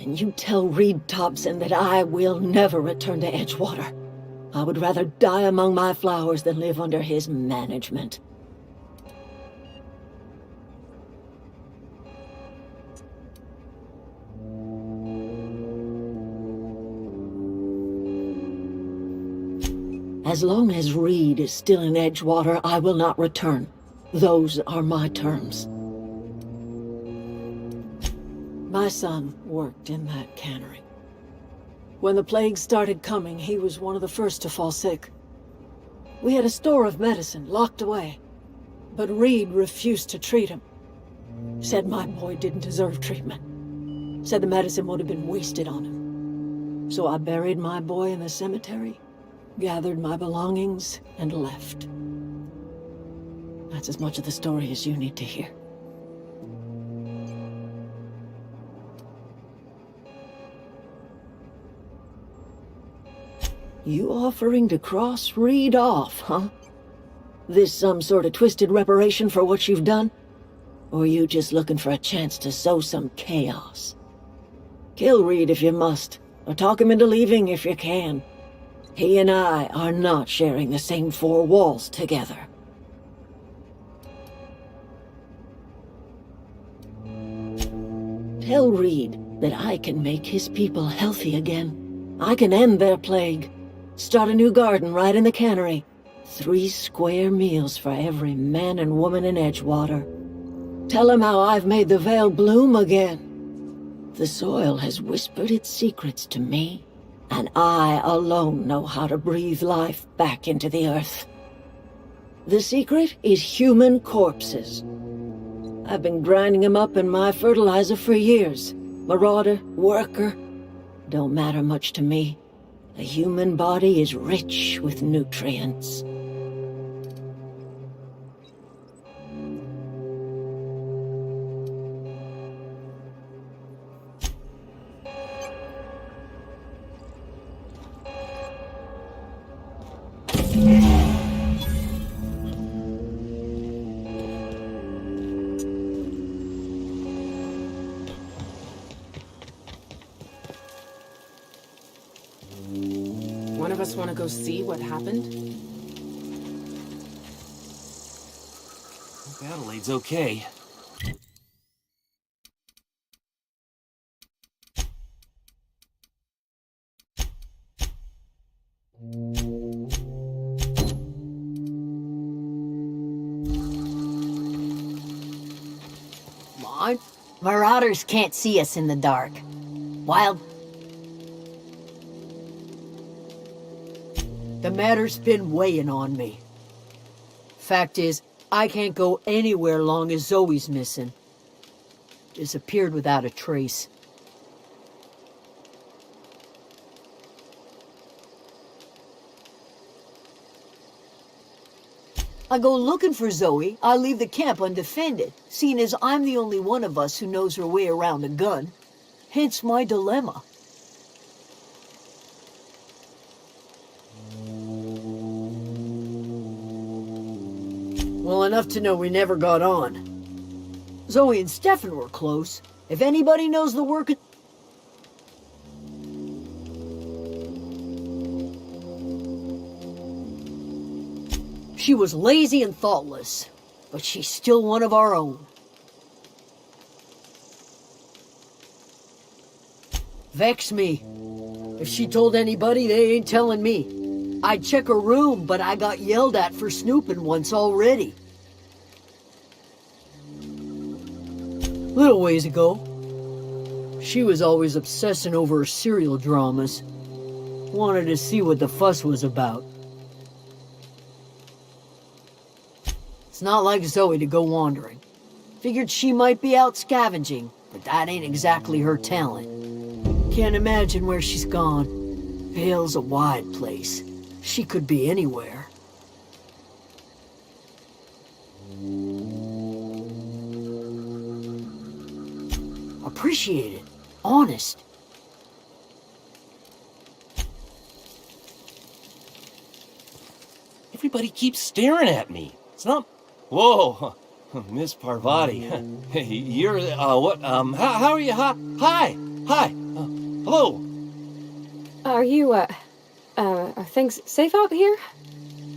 And you tell Reed Thompson that I will never return to Edgewater. I would rather die among my flowers than live under his management. As long as Reed is still in Edgewater, I will not return. Those are my terms. My son worked in that cannery. When the plague started coming, he was one of the first to fall sick. We had a store of medicine locked away, but Reed refused to treat him. Said my boy didn't deserve treatment. Said the medicine would have been wasted on him. So I buried my boy in the cemetery, gathered my belongings, and left. That's as much of the story as you need to hear. You offering to cross Reed off, huh? This some sort of twisted reparation for what you've done? Or you just looking for a chance to sow some chaos? Kill Reed if you must, or talk him into leaving if you can. He and I are not sharing the same four walls together. Tell Reed that I can make his people healthy again. I can end their plague. Start a new garden right in the cannery. 3 square meals for every man and woman in Edgewater. Tell him how I've made the Vale bloom again. The soil has whispered its secrets to me, and I alone know how to breathe life back into the earth. The secret is human corpses. I've been grinding them up in my fertilizer for years. Marauder, worker, don't matter much to me. The human body is rich with nutrients. One of us want to go see what happened? Hope Adelaide's okay. Come on. Marauders can't see us in the dark. Wild. The matter's been weighing on me. Fact is, I can't go anywhere long as Zoe's missing. Disappeared without a trace. I go looking for Zoe, I leave the camp undefended, seeing as I'm the only one of us who knows her way around a gun. Hence my dilemma. Well, enough to know we never got on. Zoe and Stefan were close. If anybody knows the work of... She was lazy and thoughtless, but she's still one of our own. Vex me. If she told anybody, they ain't telling me. I'd check her room, but I got yelled at for snooping once already. Little ways ago, she was always obsessing over her serial dramas. Wanted to see what the fuss was about. It's not like Zoe to go wandering. Figured she might be out scavenging, but that ain't exactly her talent. Can't imagine where she's gone. Vale's a wide place. She could be anywhere. Appreciate it. Honest. Everybody keeps staring at me. It's not... Whoa, Miss Parvati. Hey, you're, what, how are you? Hi, hello. Are you, are things safe out here?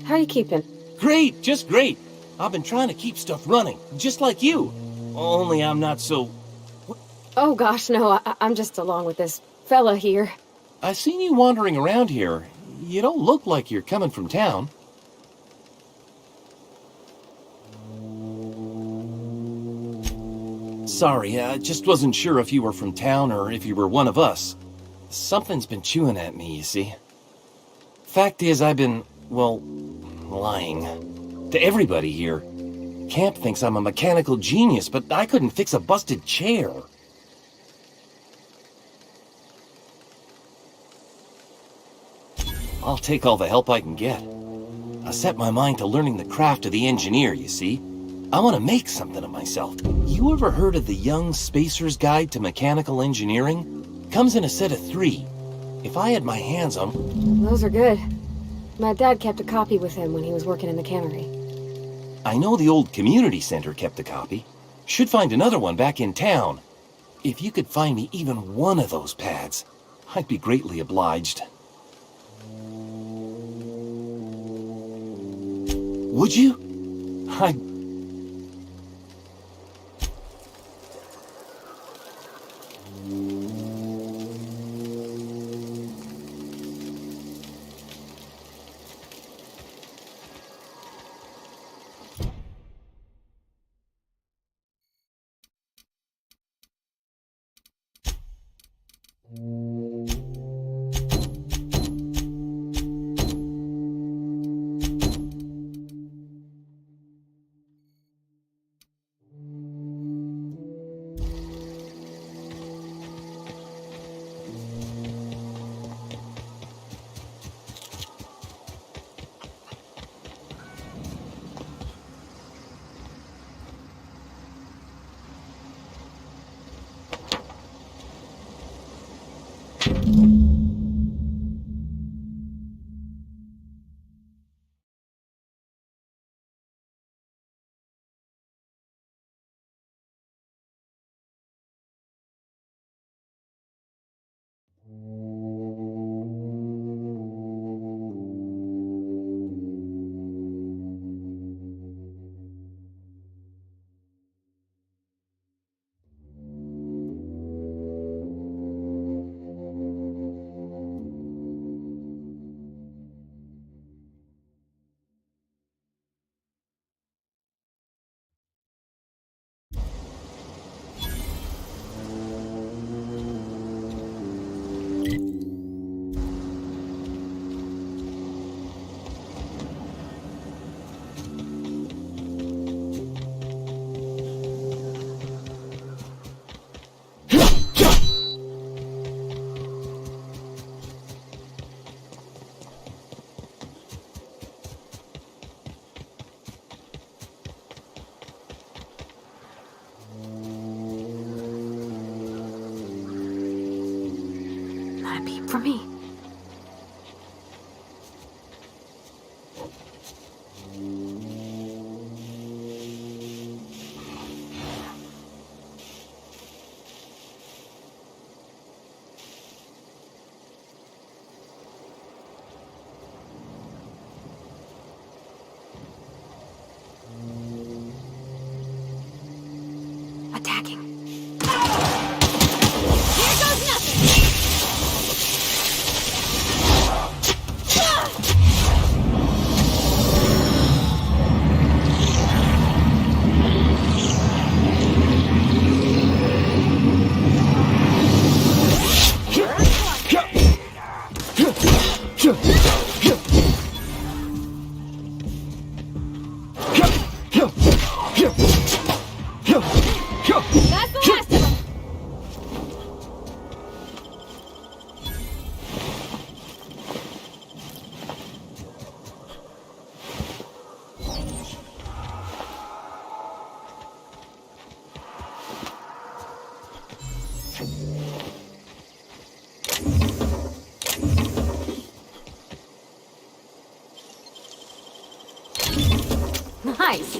How are you keeping? Great, just great. I've been trying to keep stuff running, just like you. Only I'm not so... Oh gosh, no, I'm just along with this fella here. I've seen you wandering around here. You don't look like you're coming from town. Sorry, I just wasn't sure if you were from town or if you were one of us. Something's been chewing at me, you see. Fact is, I've been, well, lying. To everybody here. Camp thinks I'm a mechanical genius, but I couldn't fix a busted chair. I'll take all the help I can get. I set my mind to learning the craft of the engineer, you see. I want to make something of myself. You ever heard of the Young Spacer's Guide to Mechanical Engineering? Comes in a set of 3. If I had my hands on... Those are good. My dad kept a copy with him when he was working in the cannery. I know the old community center kept a copy. Should find another one back in town. If you could find me even one of those pads, I'd be greatly obliged. Would you? Not a peep from me. Attacking. Here goes nothing! That's the last of them! Nice.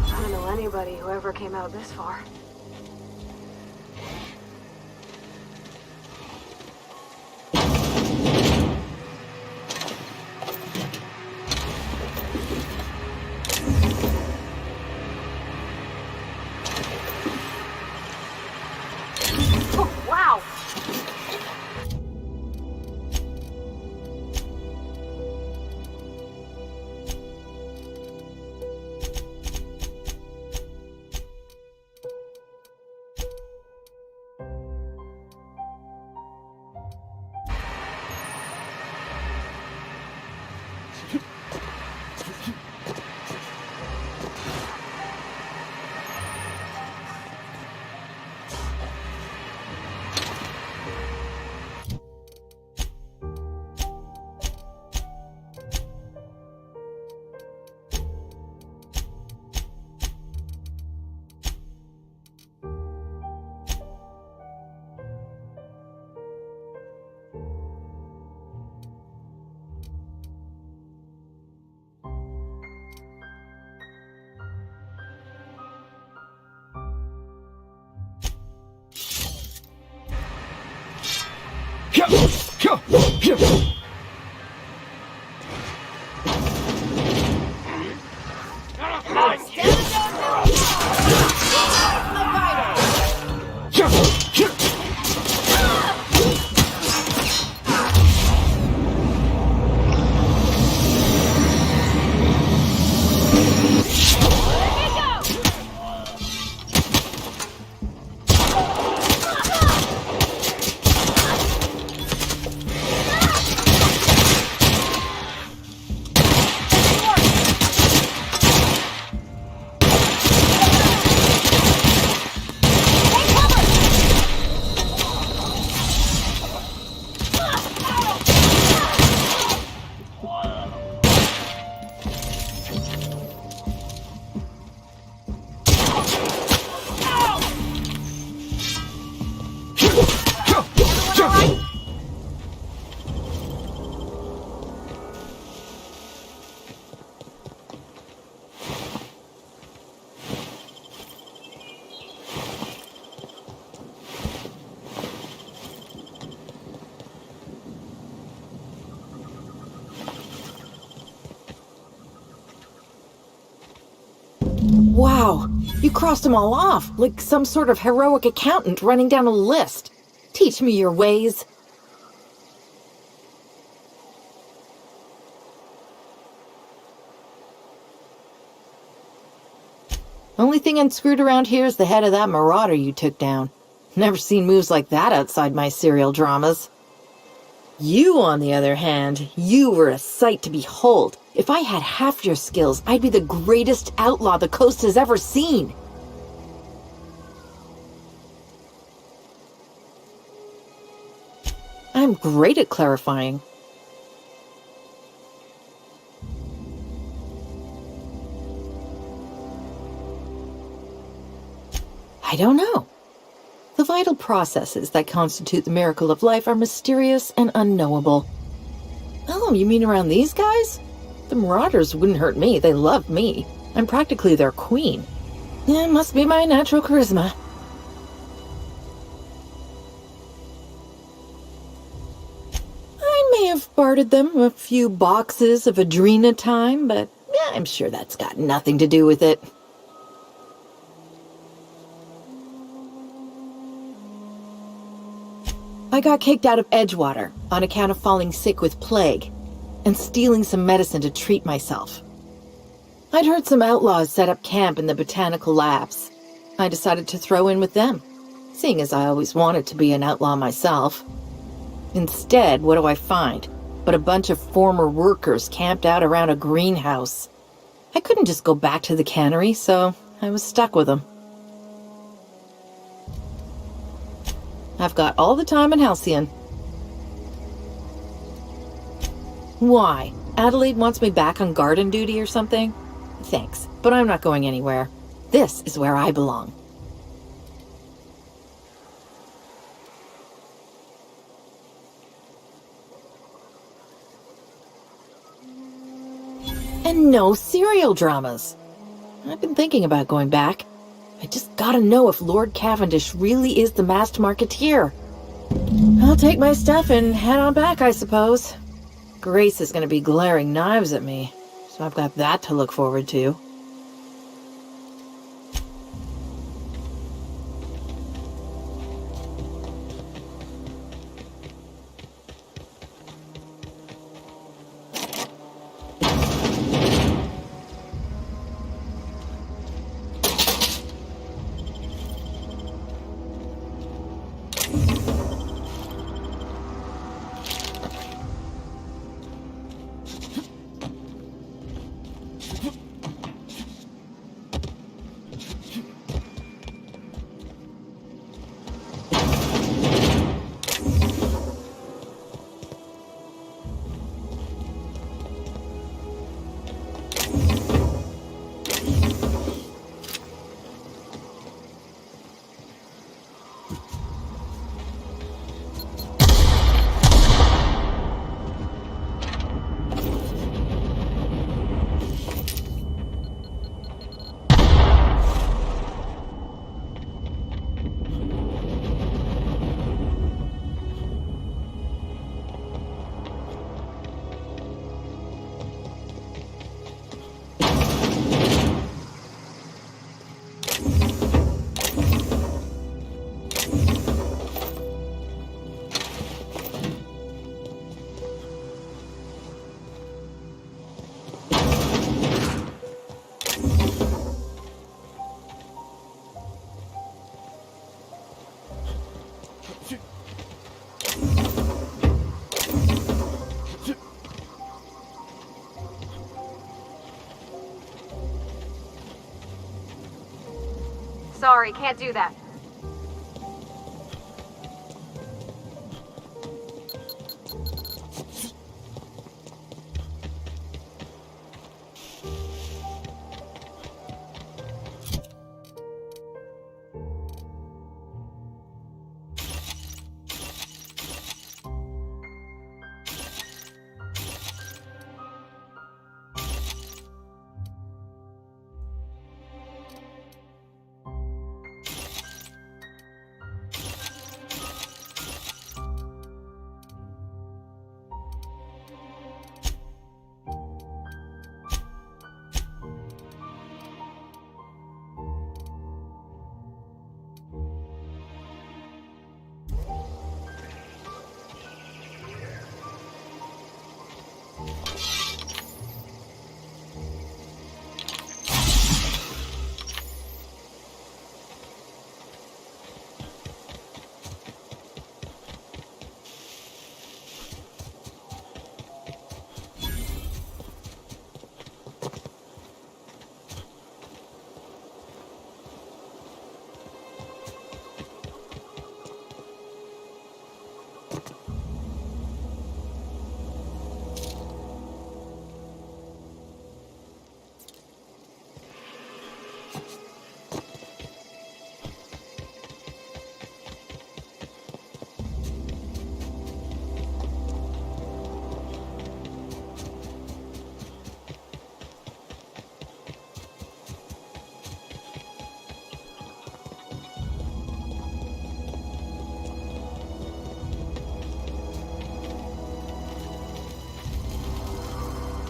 I don't know anybody who ever came out this far. Oh, wow! You crossed them all off, like some sort of heroic accountant running down a list. Teach me your ways. Only thing unscrewed around here is the head of that marauder you took down. Never seen moves like that outside my serial dramas. You, on the other hand, you were a sight to behold. If I had half your skills, I'd be the greatest outlaw the coast has ever seen. I'm great at clarifying. I don't know. The vital processes that constitute the miracle of life are mysterious and unknowable. Oh, you mean around these guys? The Marauders wouldn't hurt me. They love me. I'm practically their queen. It must be my natural charisma. I may have bartered them a few boxes of Adrena time, but I'm sure that's got nothing to do with it. I got kicked out of Edgewater on account of falling sick with plague and stealing some medicine to treat myself. I'd heard some outlaws set up camp in the botanical labs. I decided to throw in with them, seeing as I always wanted to be an outlaw myself. Instead, what do I find but a bunch of former workers camped out around a greenhouse? I couldn't just go back to the cannery, so I was stuck with them. I've got all the time in Halcyon. Why? Adelaide wants me back on garden duty or something? Thanks, but I'm not going anywhere. This is where I belong. And no serial dramas. I've been thinking about going back. I just gotta know if Lord Cavendish really is the masked marketeer. I'll take my stuff and head on back, I suppose. Grace is gonna be glaring knives at me, so I've got that to look forward to. Sorry, can't do that.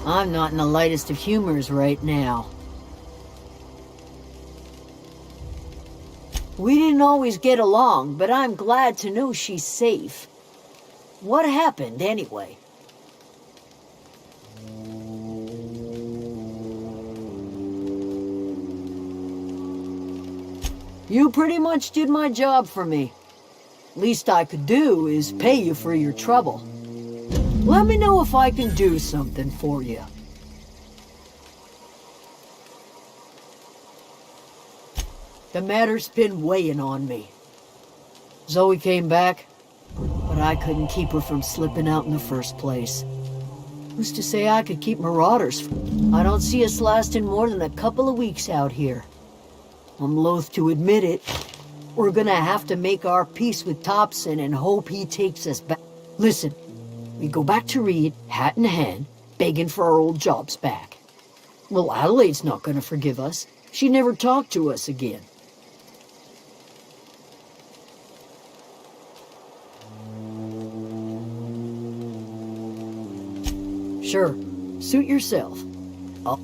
I'm not in the lightest of humors right now. We didn't always get along, but I'm glad to know she's safe. What happened, anyway? You pretty much did my job for me. Least I could do is pay you for your trouble. Let me know if I can do something for you. The matter's been weighing on me. Zoe came back, but I couldn't keep her from slipping out in the first place. Who's to say I could keep marauders? I don't see us lasting more than a couple of weeks out here. I'm loath to admit it. We're gonna have to make our peace with Thompson and hope he takes us back. Listen, we go back to Reed, hat in hand, begging for our old jobs back. Well, Adelaide's not gonna forgive us. She never talked to us again. Sure, suit yourself. I'll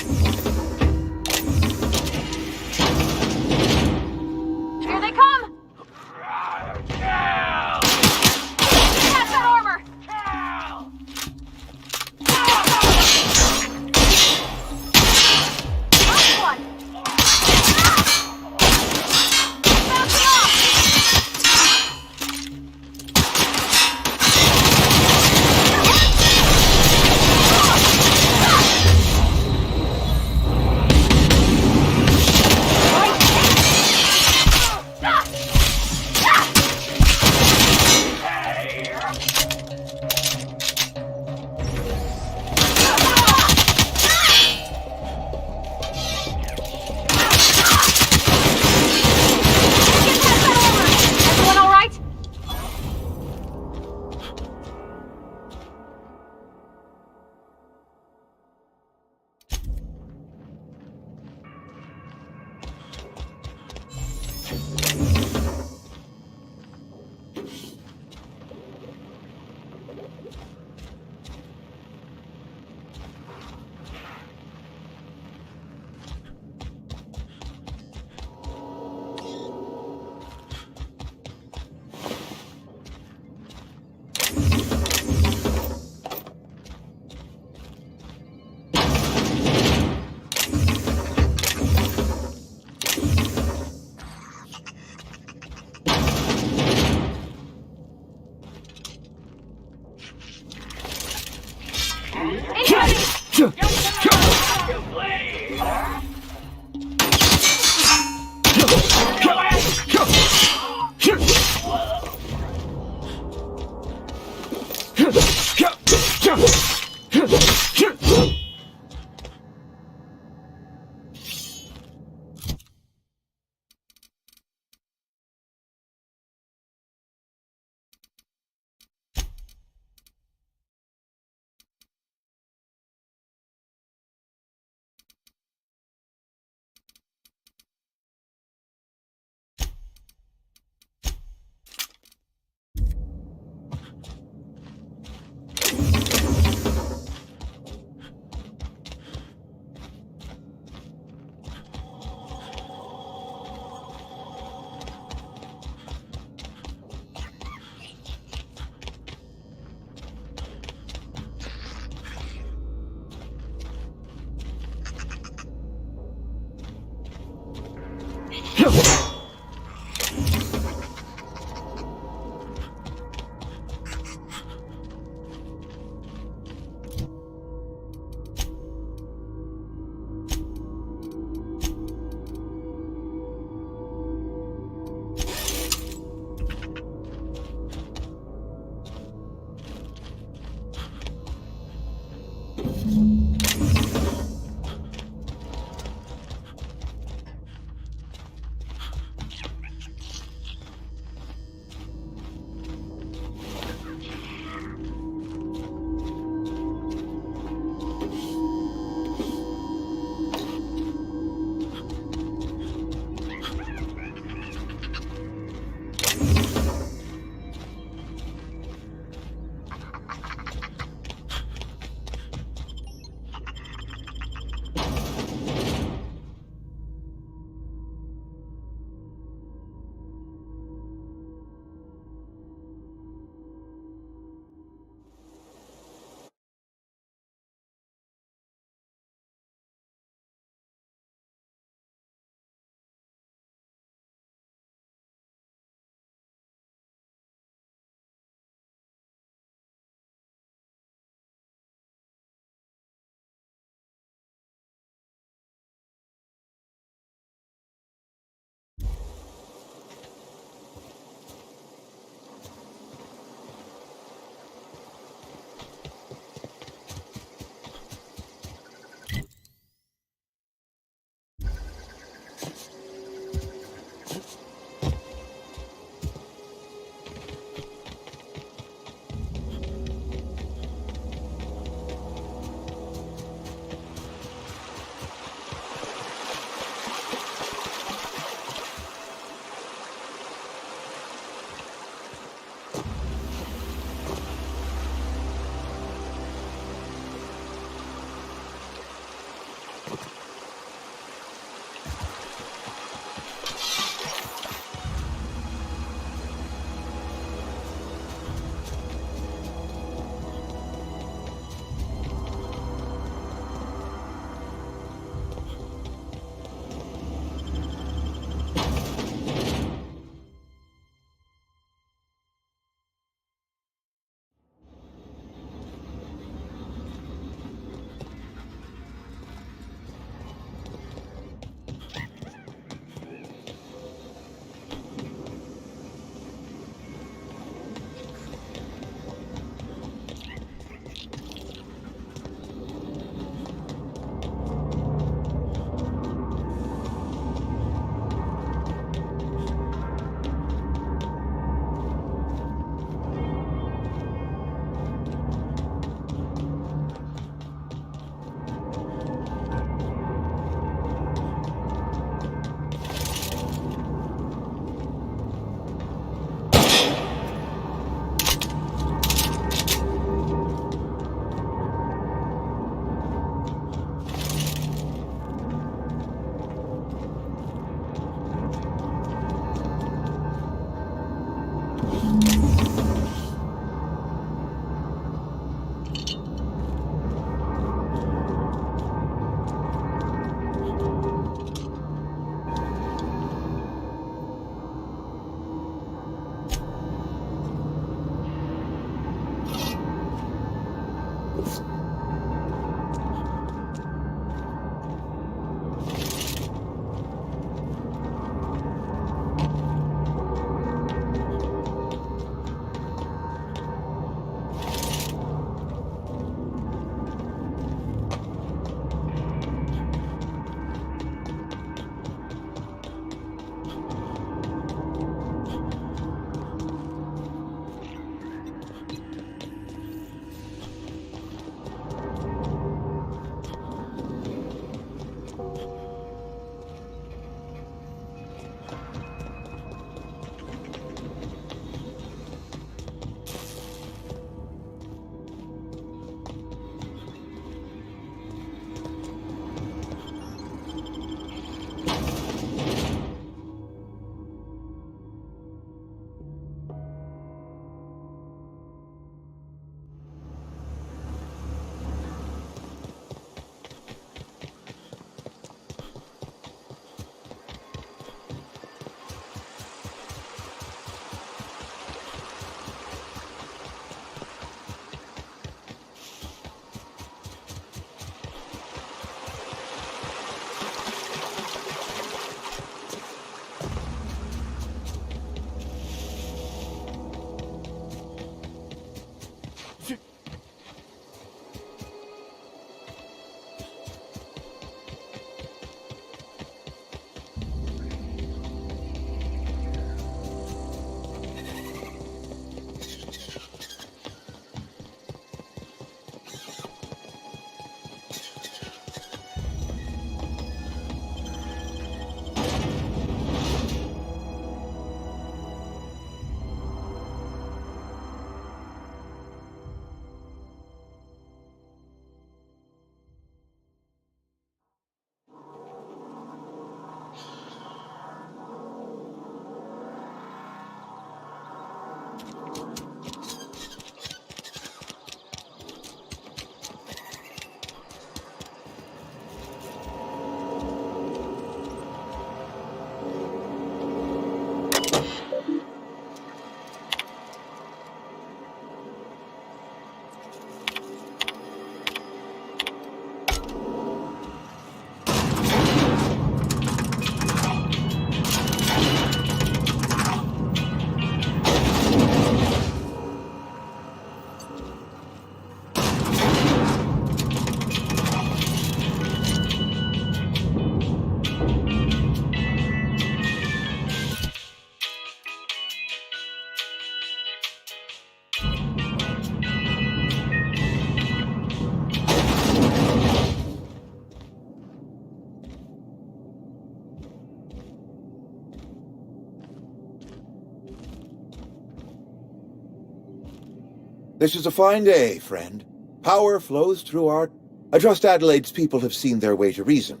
This is a fine day, friend. Power flows through our... I trust Adelaide's people have seen their way to reason.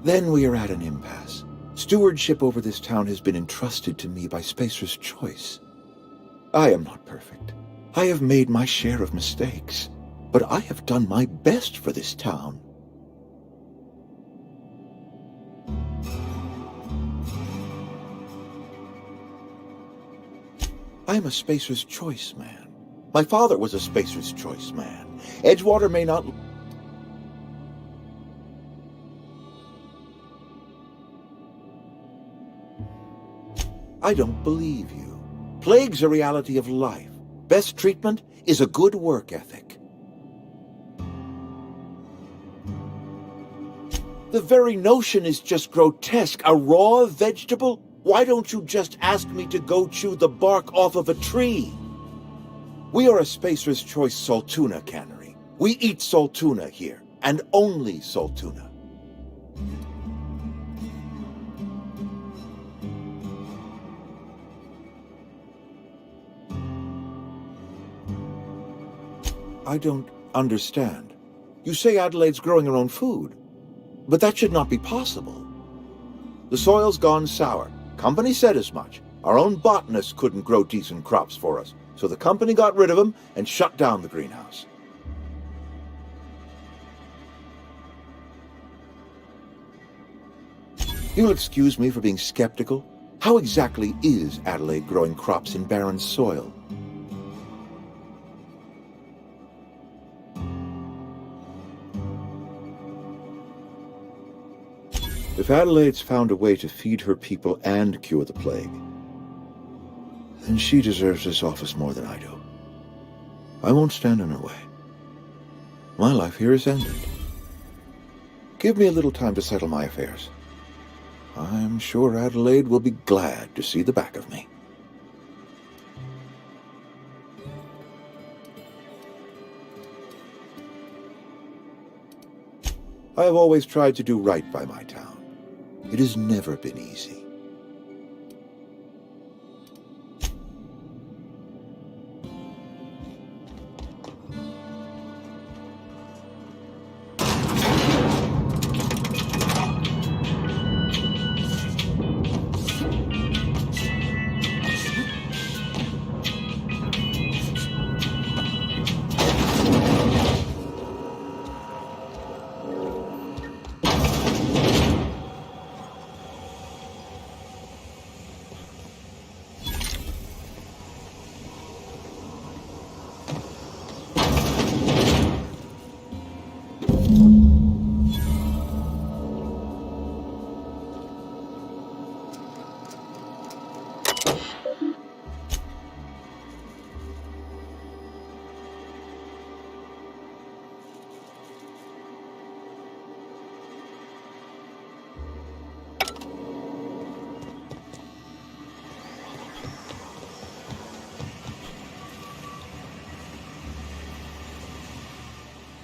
Then we are at an impasse. Stewardship over this town has been entrusted to me by Spacer's Choice. I am not perfect. I have made my share of mistakes, but I have done my best for this town. I am a Spacer's Choice man. My father was a Spacer's Choice man. Edgewater may not... I don't believe you. Plague's a reality of life. Best treatment is a good work ethic. The very notion is just grotesque. A raw vegetable? Why don't you just ask me to go chew the bark off of a tree? We are a Spacer's Choice Saltuna cannery. We eat Saltuna here, and only Saltuna. I don't understand. You say Adelaide's growing her own food, but that should not be possible. The soil's gone sour. Company said as much. Our own botanists couldn't grow decent crops for us, so the company got rid of them and shut down the greenhouse. You'll excuse me for being skeptical. How exactly is Adelaide growing crops in barren soil? If Adelaide's found a way to feed her people and cure the plague, then she deserves this office more than I do. I won't stand in her way. My life here is ended. Give me a little time to settle my affairs. I'm sure Adelaide will be glad to see the back of me. I have always tried to do right by my town. It has never been easy.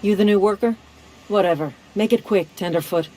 You the new worker? Whatever. Make it quick, Tenderfoot.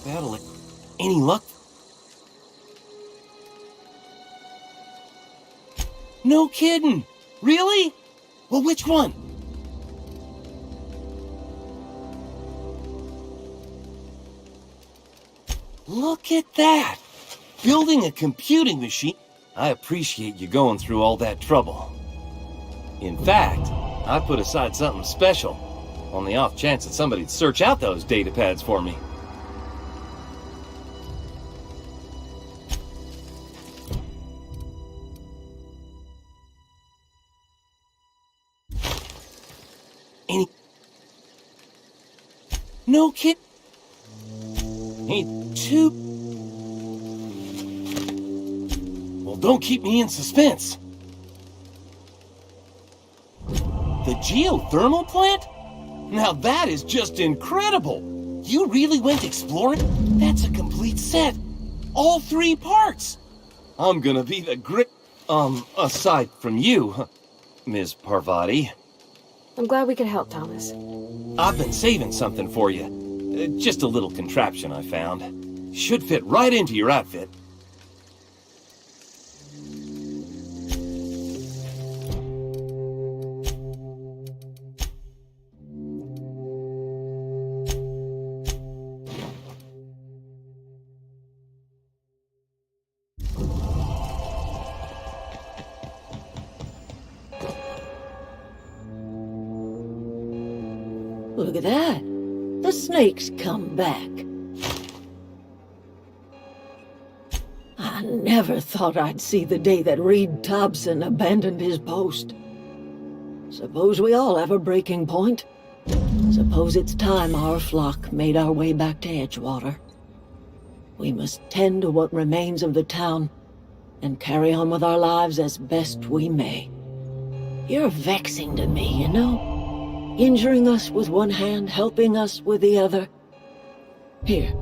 Battle it. Any luck? No kidding! Really? Well, which one? Look at that! Building a computing machine. I appreciate you going through all that trouble. In fact, I put aside something special, on the off chance that somebody'd search out those data pads for me. Any... No kid... Ain't too... Well, don't keep me in suspense. The geothermal plant? Now that is just incredible! You really went exploring? That's a complete set. All 3 parts! I'm gonna be the aside from you, Ms. Parvati. I'm glad we could help, Thomas. I've been saving something for you. Just a little contraption I found. Should fit right into your outfit. Look at that. The snake's come back. I never thought I'd see the day that Reed Thompson abandoned his post. Suppose we all have a breaking point. Suppose it's time our flock made our way back to Edgewater. We must tend to what remains of the town and carry on with our lives as best we may. You're vexing to me, you know? Injuring us with one hand, helping us with the other. Here,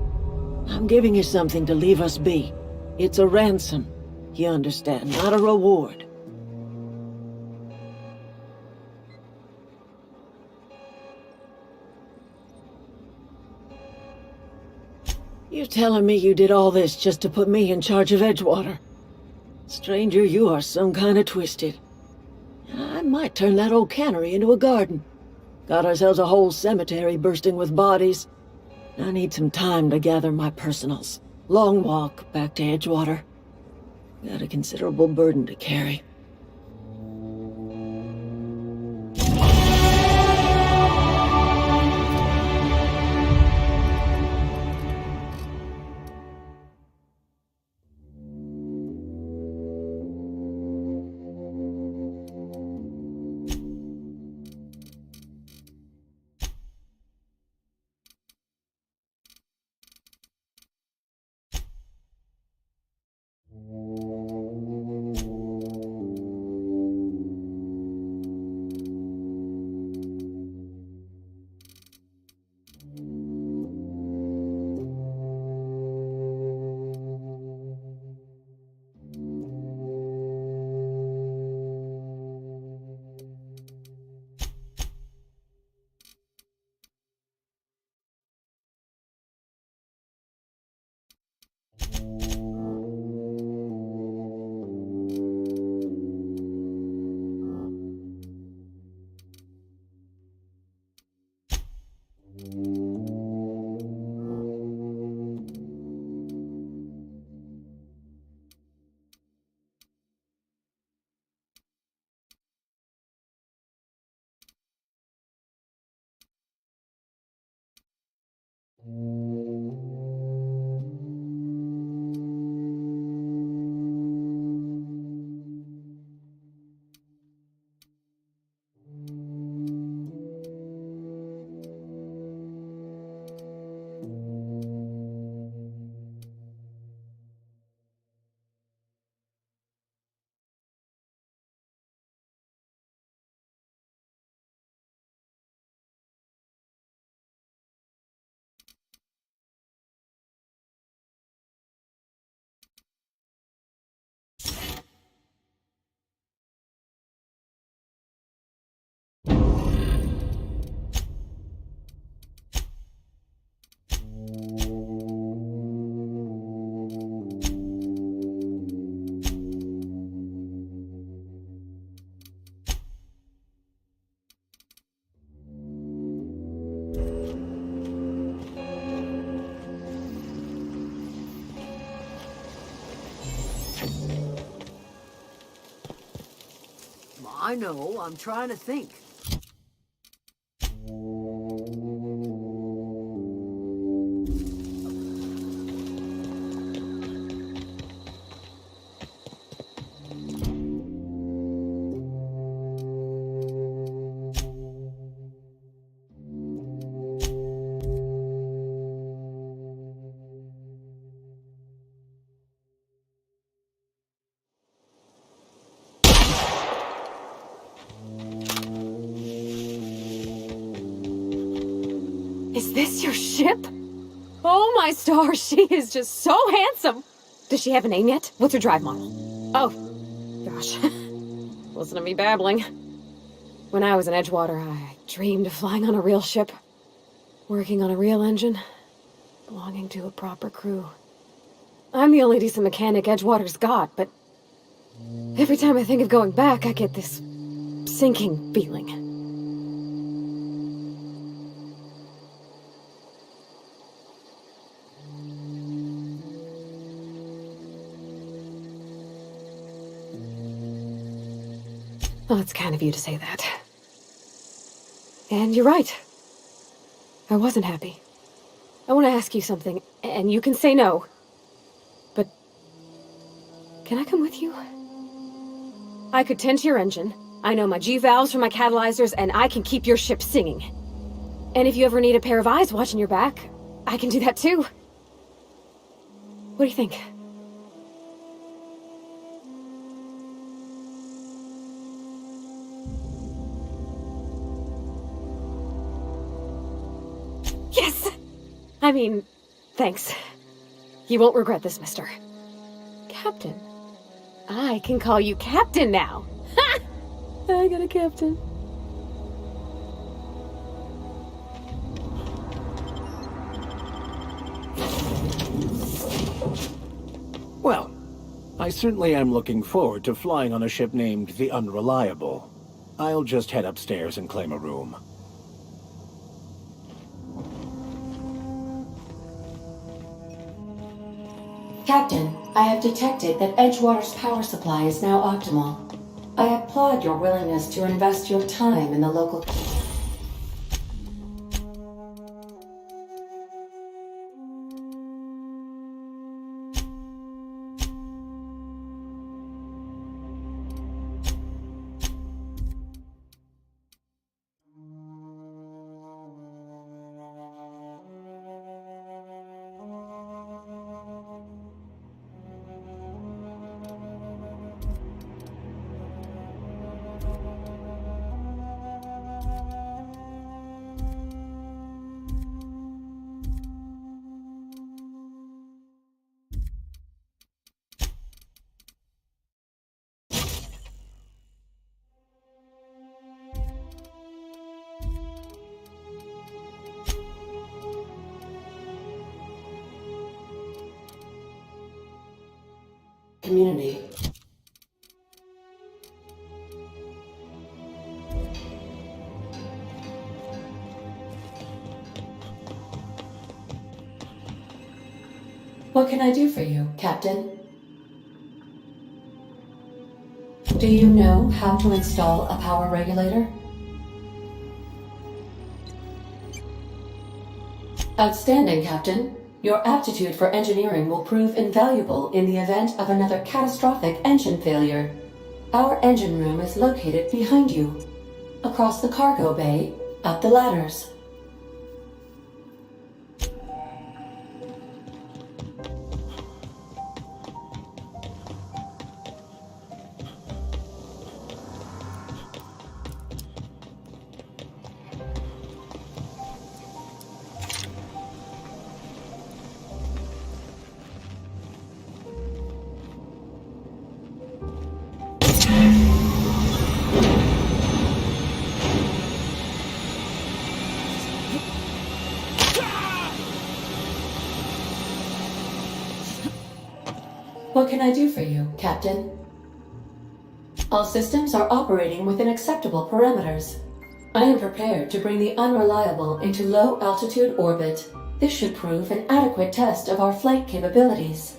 I'm giving you something to leave us be. It's a ransom, you understand, not a reward. You're telling me you did all this just to put me in charge of Edgewater? Stranger, you are some kind of twisted. I might turn that old cannery into a garden. Got ourselves a whole cemetery bursting with bodies. I need some time to gather my personals. Long walk back to Edgewater. Got a considerable burden to carry. I know, I'm trying to think. Is this your ship? Oh my stars, she is just so handsome! Does she have a name yet? What's her drive model? Oh, gosh. Listen to me babbling. When I was in Edgewater, I dreamed of flying on a real ship, working on a real engine, belonging to a proper crew. I'm the only decent mechanic Edgewater's got, but every time I think of going back, I get this sinking feeling. Well, it's kind of you to say that. And you're right. I wasn't happy. I want to ask you something, and you can say no. But can I come with you? I could tend to your engine. I know my G-valves from my catalyzers, and I can keep your ship singing. And if you ever need a pair of eyes watching your back, I can do that too. What do you think? Yes! I mean, thanks. You won't regret this, mister. Captain. I can call you Captain now. Ha! I got a captain. Well, I certainly am looking forward to flying on a ship named the Unreliable. I'll just head upstairs and claim a room. Captain, I have detected that Edgewater's power supply is now optimal. I applaud your willingness to invest your time in the local... community. What can I do for you, Captain? Do you know how to install a power regulator? Outstanding, Captain. Your aptitude for engineering will prove invaluable in the event of another catastrophic engine failure. Our engine room is located behind you, across the cargo bay, up the ladders. What can I do for you, Captain? All systems are operating within acceptable parameters. I am prepared to bring the Unreliable into low-altitude orbit. This should prove an adequate test of our flight capabilities.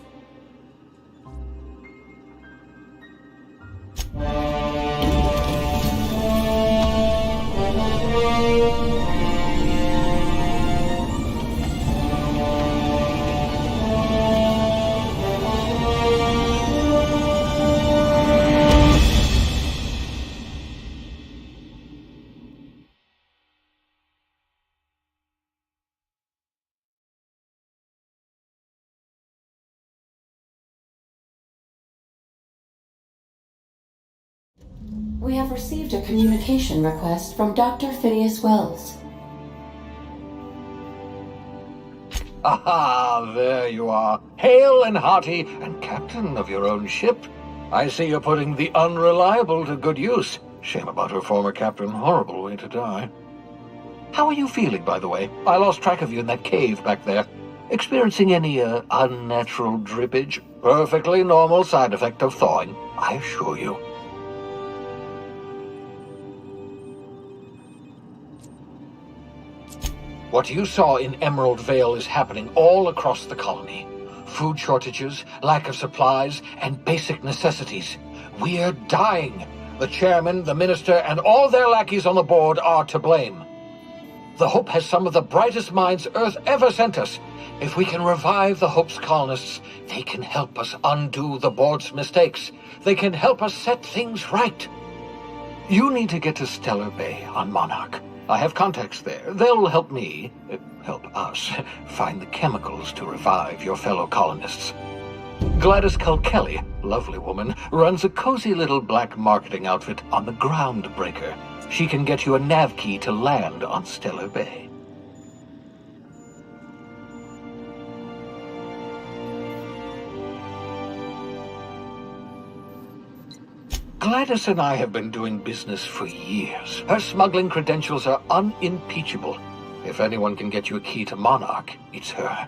We have received a communication request from Dr. Phineas Wells. Aha, there you are. Hale and hearty, and captain of your own ship. I see you're putting the Unreliable to good use. Shame about her former captain. Horrible way to die. How are you feeling, by the way? I lost track of you in that cave back there. Experiencing any, unnatural drippage? Perfectly normal side effect of thawing, I assure you. What you saw in Emerald Vale is happening all across the colony. Food shortages, lack of supplies, and basic necessities. We're dying. The chairman, the minister, and all their lackeys on the board are to blame. The Hope has some of the brightest minds Earth ever sent us. If we can revive the Hope's colonists, they can help us undo the board's mistakes. They can help us set things right. You need to get to Stellar Bay on Monarch. I have contacts there. They'll help me, help us, find the chemicals to revive your fellow colonists. Gladys Culkelly, lovely woman, runs a cozy little black marketing outfit on the Groundbreaker. She can get you a nav key to land on Stellar Bay. Gladys and I have been doing business for years. Her smuggling credentials are unimpeachable. If anyone can get you a key to Monarch, it's her.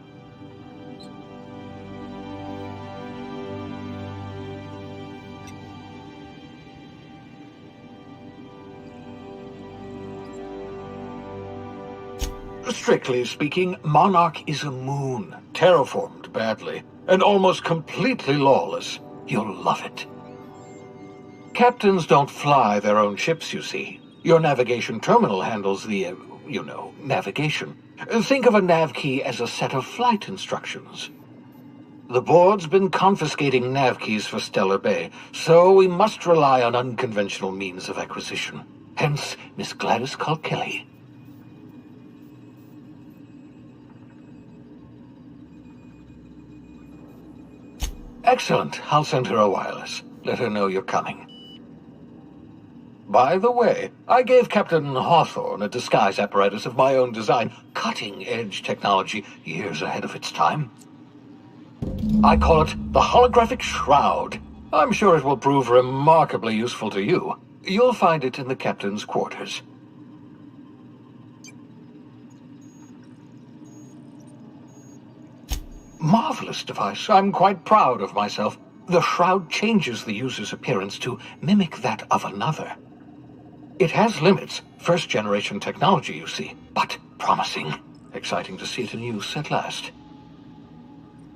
Strictly speaking, Monarch is a moon, terraformed badly, and almost completely lawless. You'll love it. Captains don't fly their own ships, you see. Your navigation terminal handles the, navigation. Think of a nav key as a set of flight instructions. The board's been confiscating nav keys for Stellar Bay, so we must rely on unconventional means of acquisition. Hence, Miss Gladys Culkelly. Excellent. I'll send her a wireless. Let her know you're coming. By the way, I gave Captain Hawthorne a disguise apparatus of my own design, cutting-edge technology, years ahead of its time. I call it the Holographic Shroud. I'm sure it will prove remarkably useful to you. You'll find it in the captain's quarters. Marvelous device. I'm quite proud of myself. The shroud changes the user's appearance to mimic that of another. It has limits, first-generation technology, you see, but promising. Exciting to see it in use at last.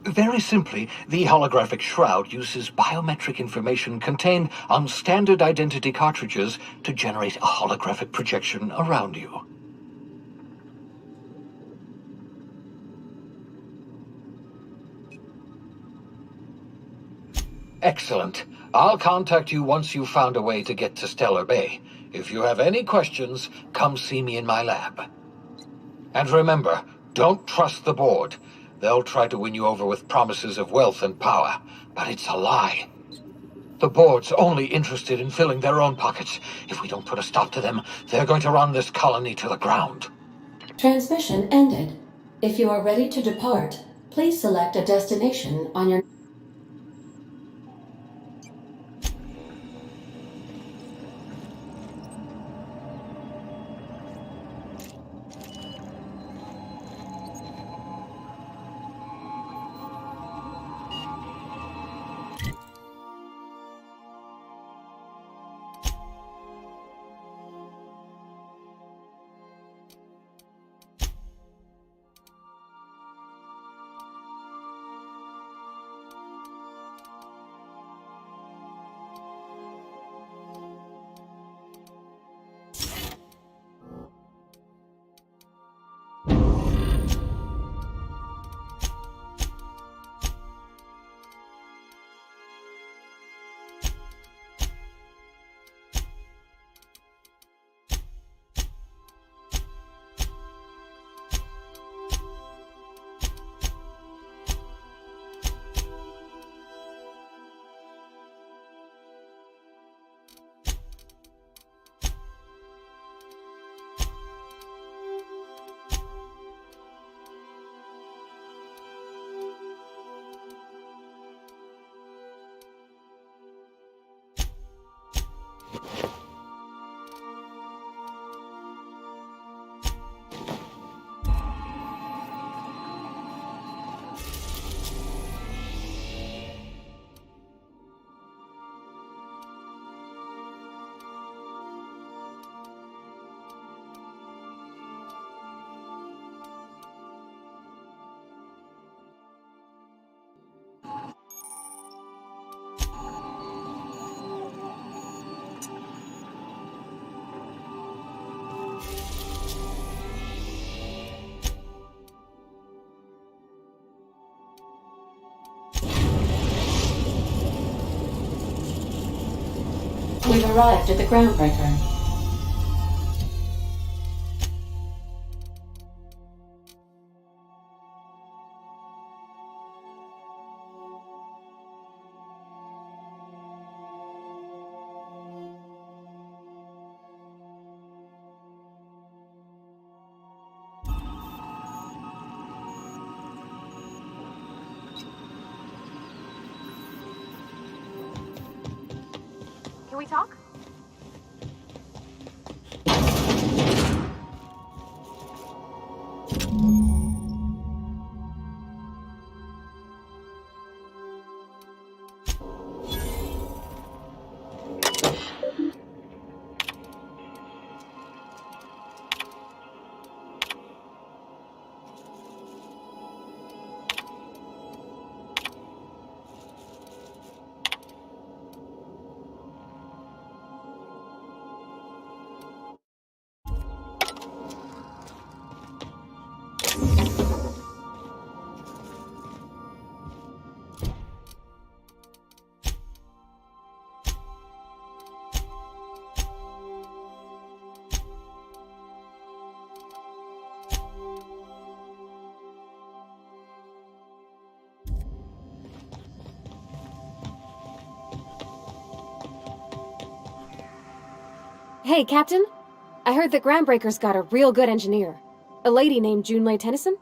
Very simply, the holographic shroud uses biometric information contained on standard identity cartridges to generate a holographic projection around you. Excellent. I'll contact you once you've found a way to get to Stellar Bay. If you have any questions, come see me in my lab. And remember, don't trust the board. They'll try to win you over with promises of wealth and power, but it's a lie. The board's only interested in filling their own pockets. If we don't put a stop to them, they're going to run this colony to the ground. Transmission ended. If you are ready to depart, please select a destination on your... We've arrived at the Groundbreaker. Can we talk? Hey, Captain. I heard that Groundbreaker's got a real good engineer. A lady named Junlei Tennyson?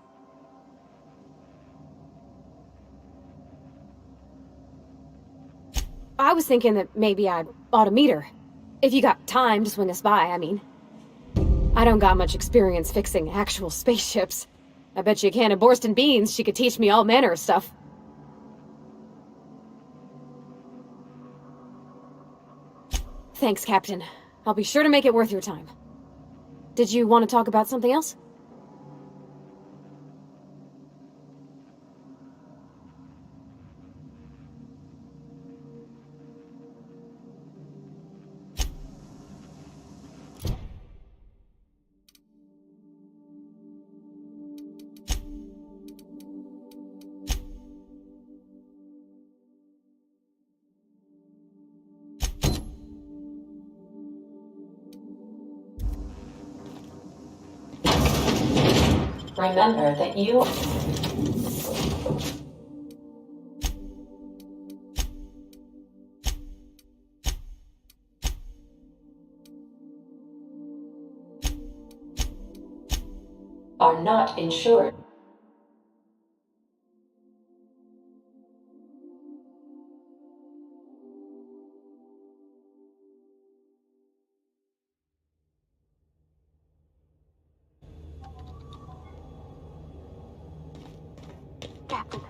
I was thinking that maybe I ought to meet her. If you got time to swing us by, I mean. I don't got much experience fixing actual spaceships. I bet you a can of Borston beans she could teach me all manner of stuff. Thanks, Captain. I'll be sure to make it worth your time. Did you want to talk about something else? Remember that you are not insured. Captain.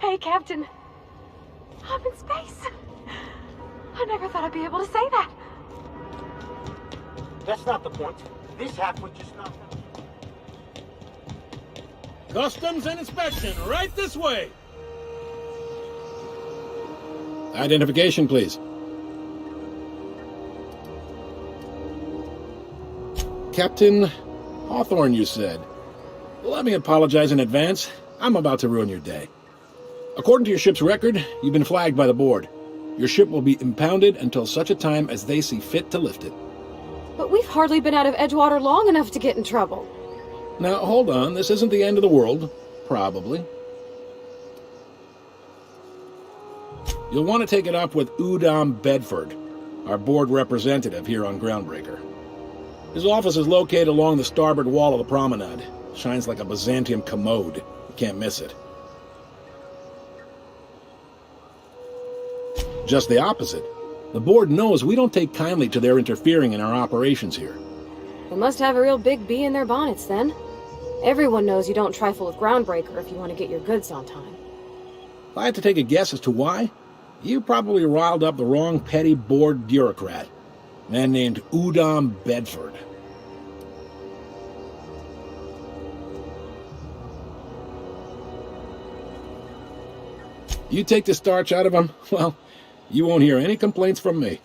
Hey, Captain. I'm in space. I never thought I'd be able to say that. That's not the point. This hack was just not... Customs and inspection, right this way! Identification, please. Captain Hawthorne, you said. Let me apologize in advance. I'm about to ruin your day. According to your ship's record, you've been flagged by the board. Your ship will be impounded until such a time as they see fit to lift it. But we've hardly been out of Edgewater long enough to get in trouble. Now, hold on. This isn't the end of the world. Probably. You'll want to take it up with Udom Bedford, our board representative here on Groundbreaker. His office is located along the starboard wall of the promenade. Shines like a Byzantium commode. You can't miss it. Just the opposite. The board knows we don't take kindly to their interfering in our operations here. They must have a real big bee in their bonnets, then. Everyone knows you don't trifle with Groundbreaker if you want to get your goods on time. If I had to take a guess as to why, you probably riled up the wrong petty board bureaucrat. A man named Udom Bedford. You take the starch out of him, well, you won't hear any complaints from me.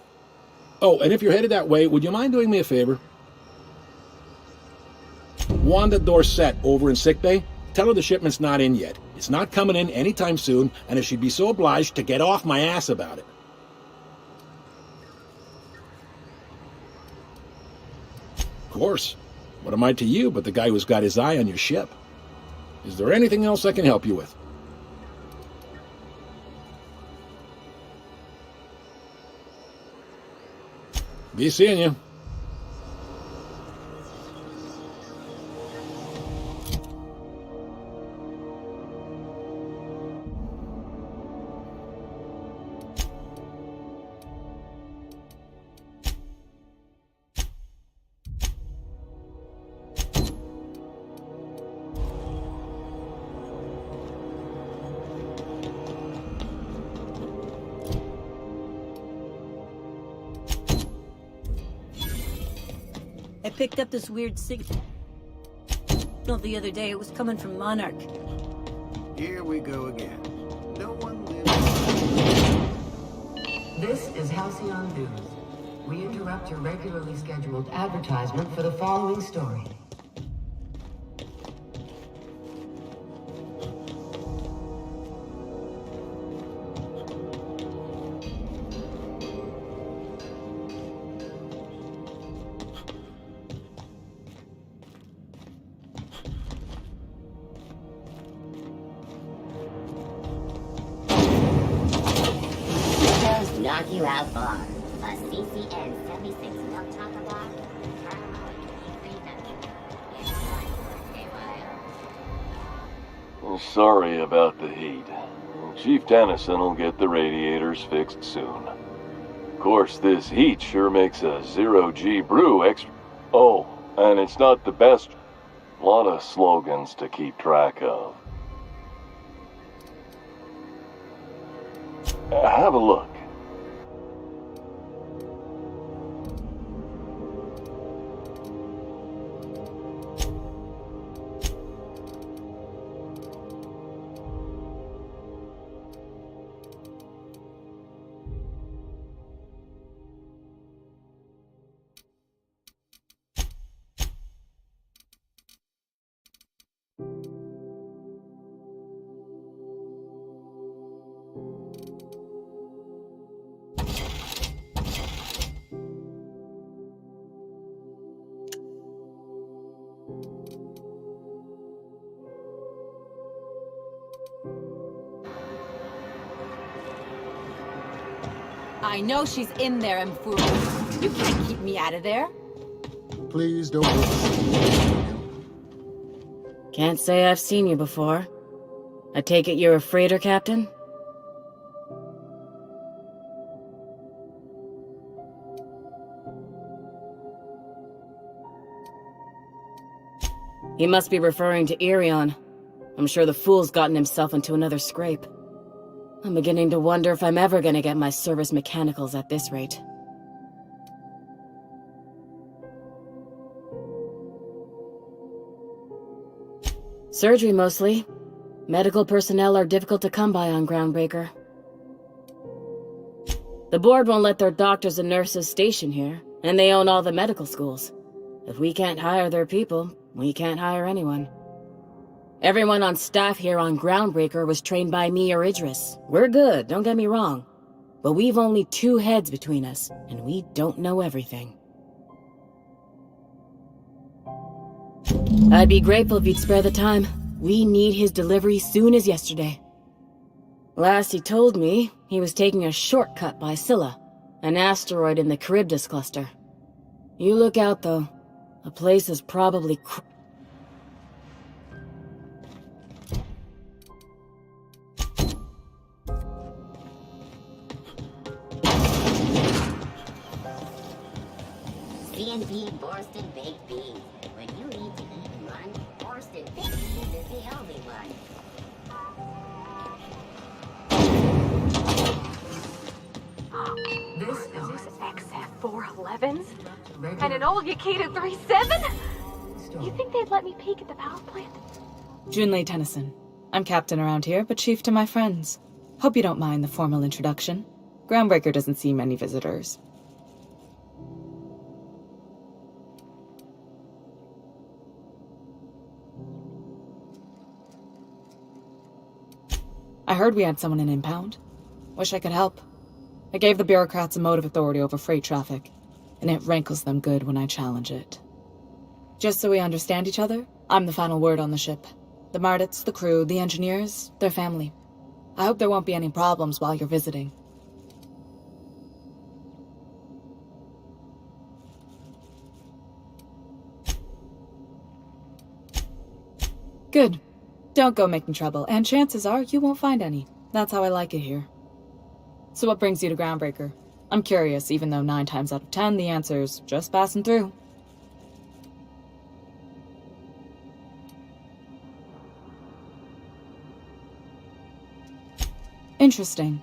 Oh, and if you're headed that way, would you mind doing me a favor? Wanda Dorset over in sickbay, tell her the shipment's not in yet. It's not coming in anytime soon, and if she'd be so obliged to get off my ass about it. course. What am I to you but the guy who's got his eye on your ship? Is there anything else I can help you with? Be seeing you. I picked up this weird signal the other day. It was coming from Monarch. Here we go again. No one lives. This is Halcyon News. We interrupt your regularly scheduled advertisement for the following story. Knock you out for a CCN 76 milk chocolate bar. Sorry about the heat. Chief Tennyson will get the radiators fixed soon. Of course, this heat sure makes a zero-G brew extra. Oh, and it's not the best. A lot of slogans to keep track of. Have a look. I know she's in there, Mfuru. You can't keep me out of there. Please don't. Can't say I've seen you before. I take it you're a freighter captain? He must be referring to Irion. I'm sure the fool's gotten himself into another scrape. I'm beginning to wonder if I'm ever gonna get my service mechanicals at this rate. Surgery, mostly. Medical personnel are difficult to come by on Groundbreaker. The board won't let their doctors and nurses station here, and they own all the medical schools. If we can't hire their people, we can't hire anyone. Everyone on staff here on Groundbreaker was trained by me or Idris. We're good, don't get me wrong. But we've only 2 heads between us, and we don't know everything. I'd be grateful if you'd spare the time. We need his delivery soon as yesterday. Last he told me, he was taking a shortcut by Scylla, an asteroid in the Charybdis cluster. You look out, though. The place is probably C&B Borston Baked Beans. When you need to eat and run, Borston Baked Beans is the only one. This is XF411s? And an old Yakita 37? You think they'd let me peek at the power plant? Junlei Tennyson. I'm captain around here, but chief to my friends. Hope you don't mind the formal introduction. Groundbreaker doesn't see many visitors. I heard we had someone in impound. Wish I could help. I gave the bureaucrats a motive authority over freight traffic, and it rankles them good when I challenge it. Just so we understand each other, I'm the final word on the ship. The Mardits, the crew, the engineers, their family. I hope there won't be any problems while you're visiting. Good. Don't go making trouble, and chances are you won't find any. That's how I like it here. So what brings you to Groundbreaker? I'm curious, even though 9 times out of 10 the answer's just passing through. Interesting.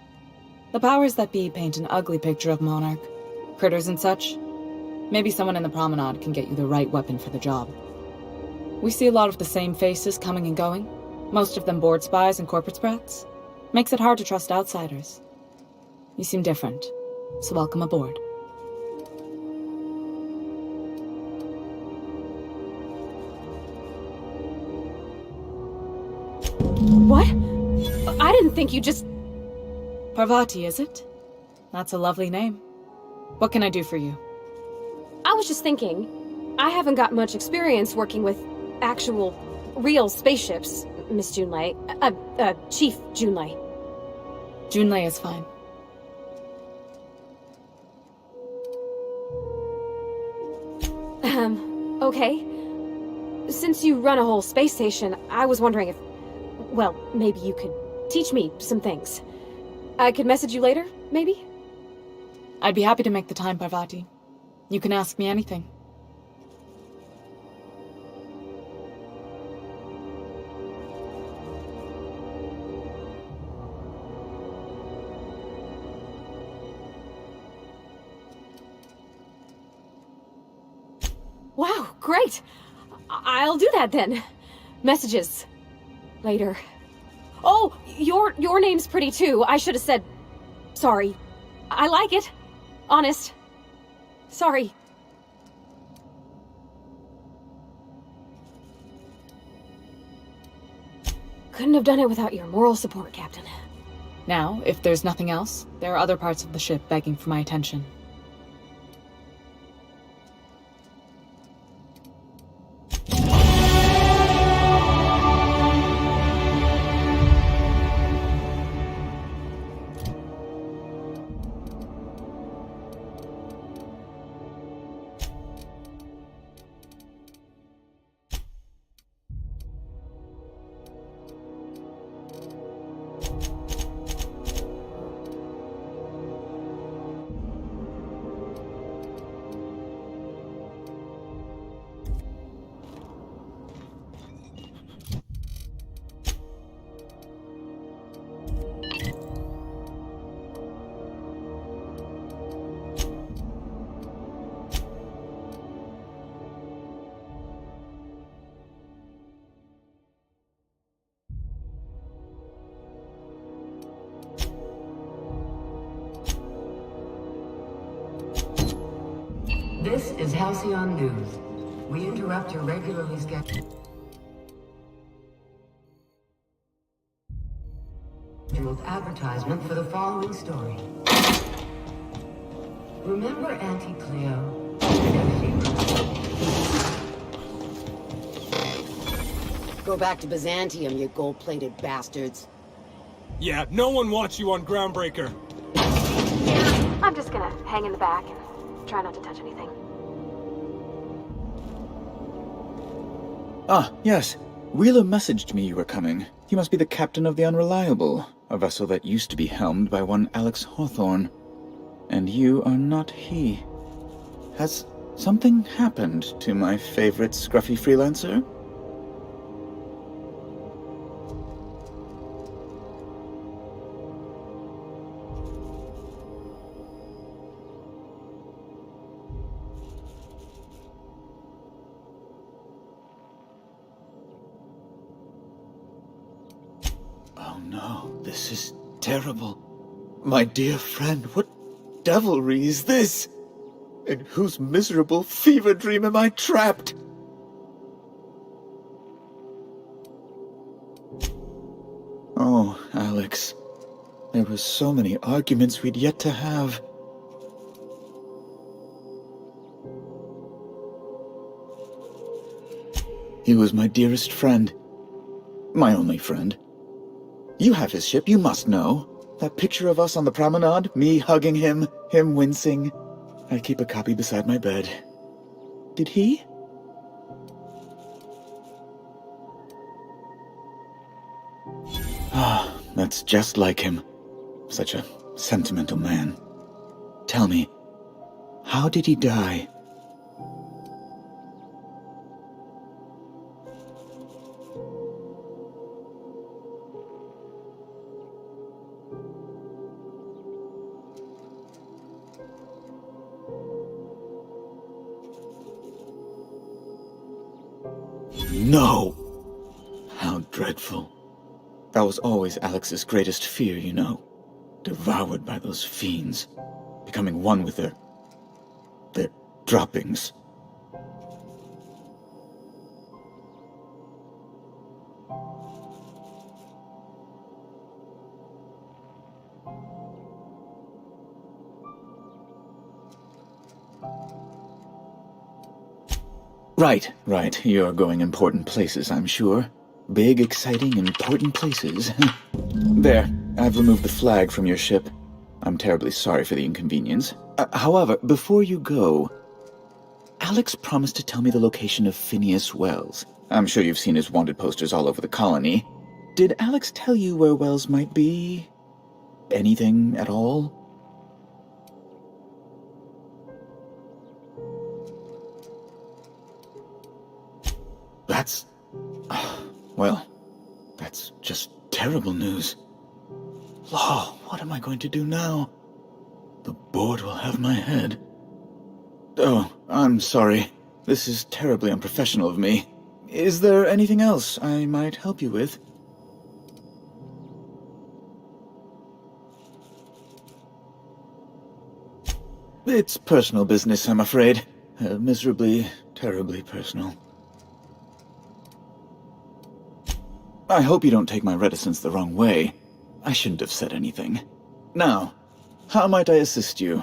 The powers that be paint an ugly picture of Monarch. Critters and such. Maybe someone in the promenade can get you the right weapon for the job. We see a lot of the same faces coming and going, most of them board spies and corporate sprats. Makes it hard to trust outsiders. You seem different, so welcome aboard. What? I didn't think you just... Parvati, is it? That's a lovely name. What can I do for you? I was just thinking, I haven't got much experience working with actual, real spaceships, Miss Junlei. Chief Junlei. Junlei is fine. Okay. Since you run a whole space station, I was wondering if... Well, maybe you could teach me some things. I could message you later, maybe? I'd be happy to make the time, Parvati. You can ask me anything. Wow, great! I'll do that then. Messages. Later. Oh, your name's pretty too. I should have said... Sorry. I like it. Honest. Sorry. Couldn't have done it without your moral support, Captain. Now, if there's nothing else, there are other parts of the ship begging for my attention. This is Halcyon News. We interrupt your regularly scheduled advertisement for the following story. Remember Auntie Cleo? Go back to Byzantium, you gold-plated bastards. Yeah, no one wants you on Groundbreaker. I'm just gonna hang in the back and try not to touch anything. Ah, yes. Wheeler messaged me you were coming. He must be the captain of the Unreliable, a vessel that used to be helmed by one Alex Hawthorne. And you are not he. Has something happened to my favorite scruffy freelancer? This is terrible. My dear friend, what devilry is this? In whose miserable fever dream am I trapped? Oh, Alex. There were so many arguments we'd yet to have. He was my dearest friend. My only friend. You have his ship, you must know. That picture of us on the promenade, me hugging him, him wincing. I keep a copy beside my bed. Did he? Ah, that's just like him. Such a sentimental man. Tell me, how did he die? No! How dreadful. That was always Alex's greatest fear, you know. Devoured by those fiends. Becoming one with their droppings. Right. You're going important places, I'm sure. Big, exciting, important places. There, I've removed the flag from your ship. I'm terribly sorry for the inconvenience. However, before you go, Alex promised to tell me the location of Phineas Wells. I'm sure you've seen his wanted posters all over the colony. Did Alex tell you where Wells might be? Anything at all? That's... well, that's just terrible news. Law, what am I going to do now? The board will have my head. Oh, I'm sorry. This is terribly unprofessional of me. Is there anything else I might help you with? It's personal business, I'm afraid. Miserably, terribly personal. I hope you don't take my reticence the wrong way. I shouldn't have said anything. Now, how might I assist you?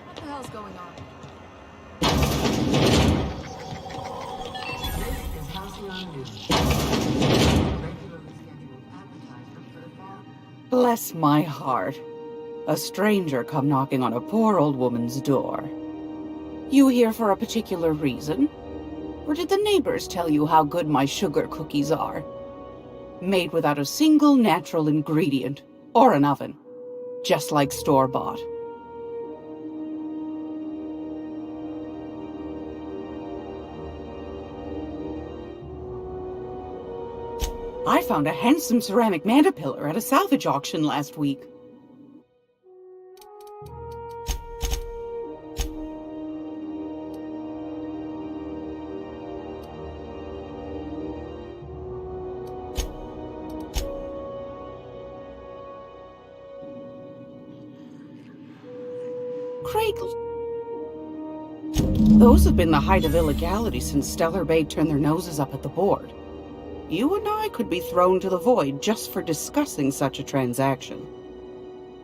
What the hell's going on? Bless my heart. A stranger come knocking on a poor old woman's door. You here for a particular reason? Or did the neighbors tell you how good my sugar cookies are? Made without a single natural ingredient, or an oven. Just like store-bought. I found a handsome ceramic mandapillar at a salvage auction last week. Craig, those have been the height of illegality since Stellar Bay turned their noses up at the board. You and I could be thrown to the void just for discussing such a transaction.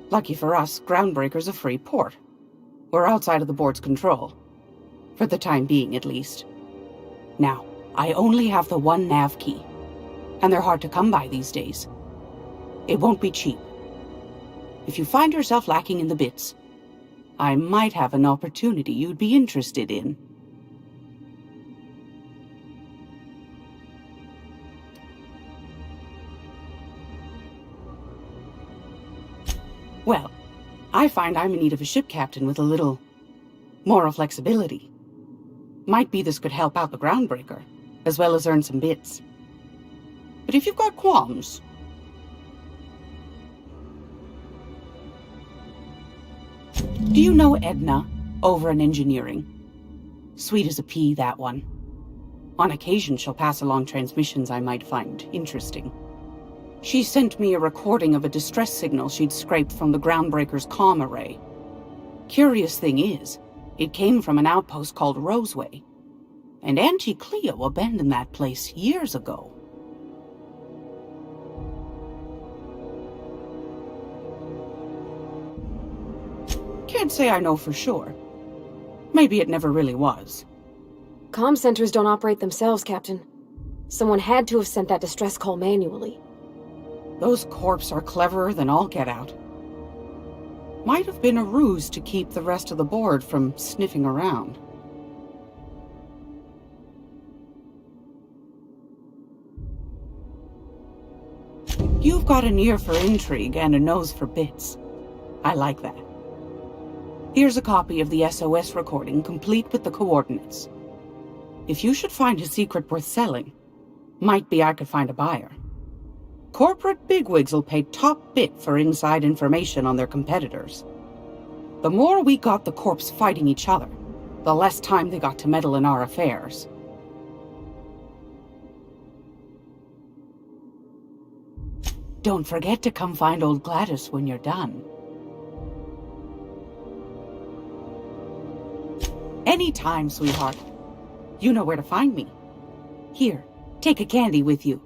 Lucky for us, Groundbreaker's a free port. We're outside of the board's control. For the time being, at least. Now, I only have the one nav key. And they're hard to come by these days. It won't be cheap. If you find yourself lacking in the bits, I might have an opportunity you'd be interested in. Well, I find I'm in need of a ship captain with a little moral flexibility. Might be this could help out the Groundbreaker, as well as earn some bits. But if you've got qualms... Do you know Edna, over in engineering? Sweet as a pea, that one. On occasion, she'll pass along transmissions I might find interesting. She sent me a recording of a distress signal she'd scraped from the Groundbreaker's comm array. Curious thing is, It came from an outpost called Roseway, and Auntie Cleo abandoned that place years ago. Can't say I know for sure. Maybe it never really was. Comm centers don't operate themselves, Captain. Someone had to have sent that distress call manually. Those corps are cleverer than all get out. Might have been a ruse to keep the rest of the board from sniffing around. You've got an ear for intrigue and a nose for bits. I like that. Here's a copy of the SOS recording, complete with the coordinates. If you should find a secret worth selling, might be I could find a buyer. Corporate bigwigs will pay top bit for inside information on their competitors. The more we got the corps fighting each other, the less time they got to meddle in our affairs. Don't forget to come find old Gladys when you're done. Anytime, sweetheart. You know where to find me. Here, take a candy with you.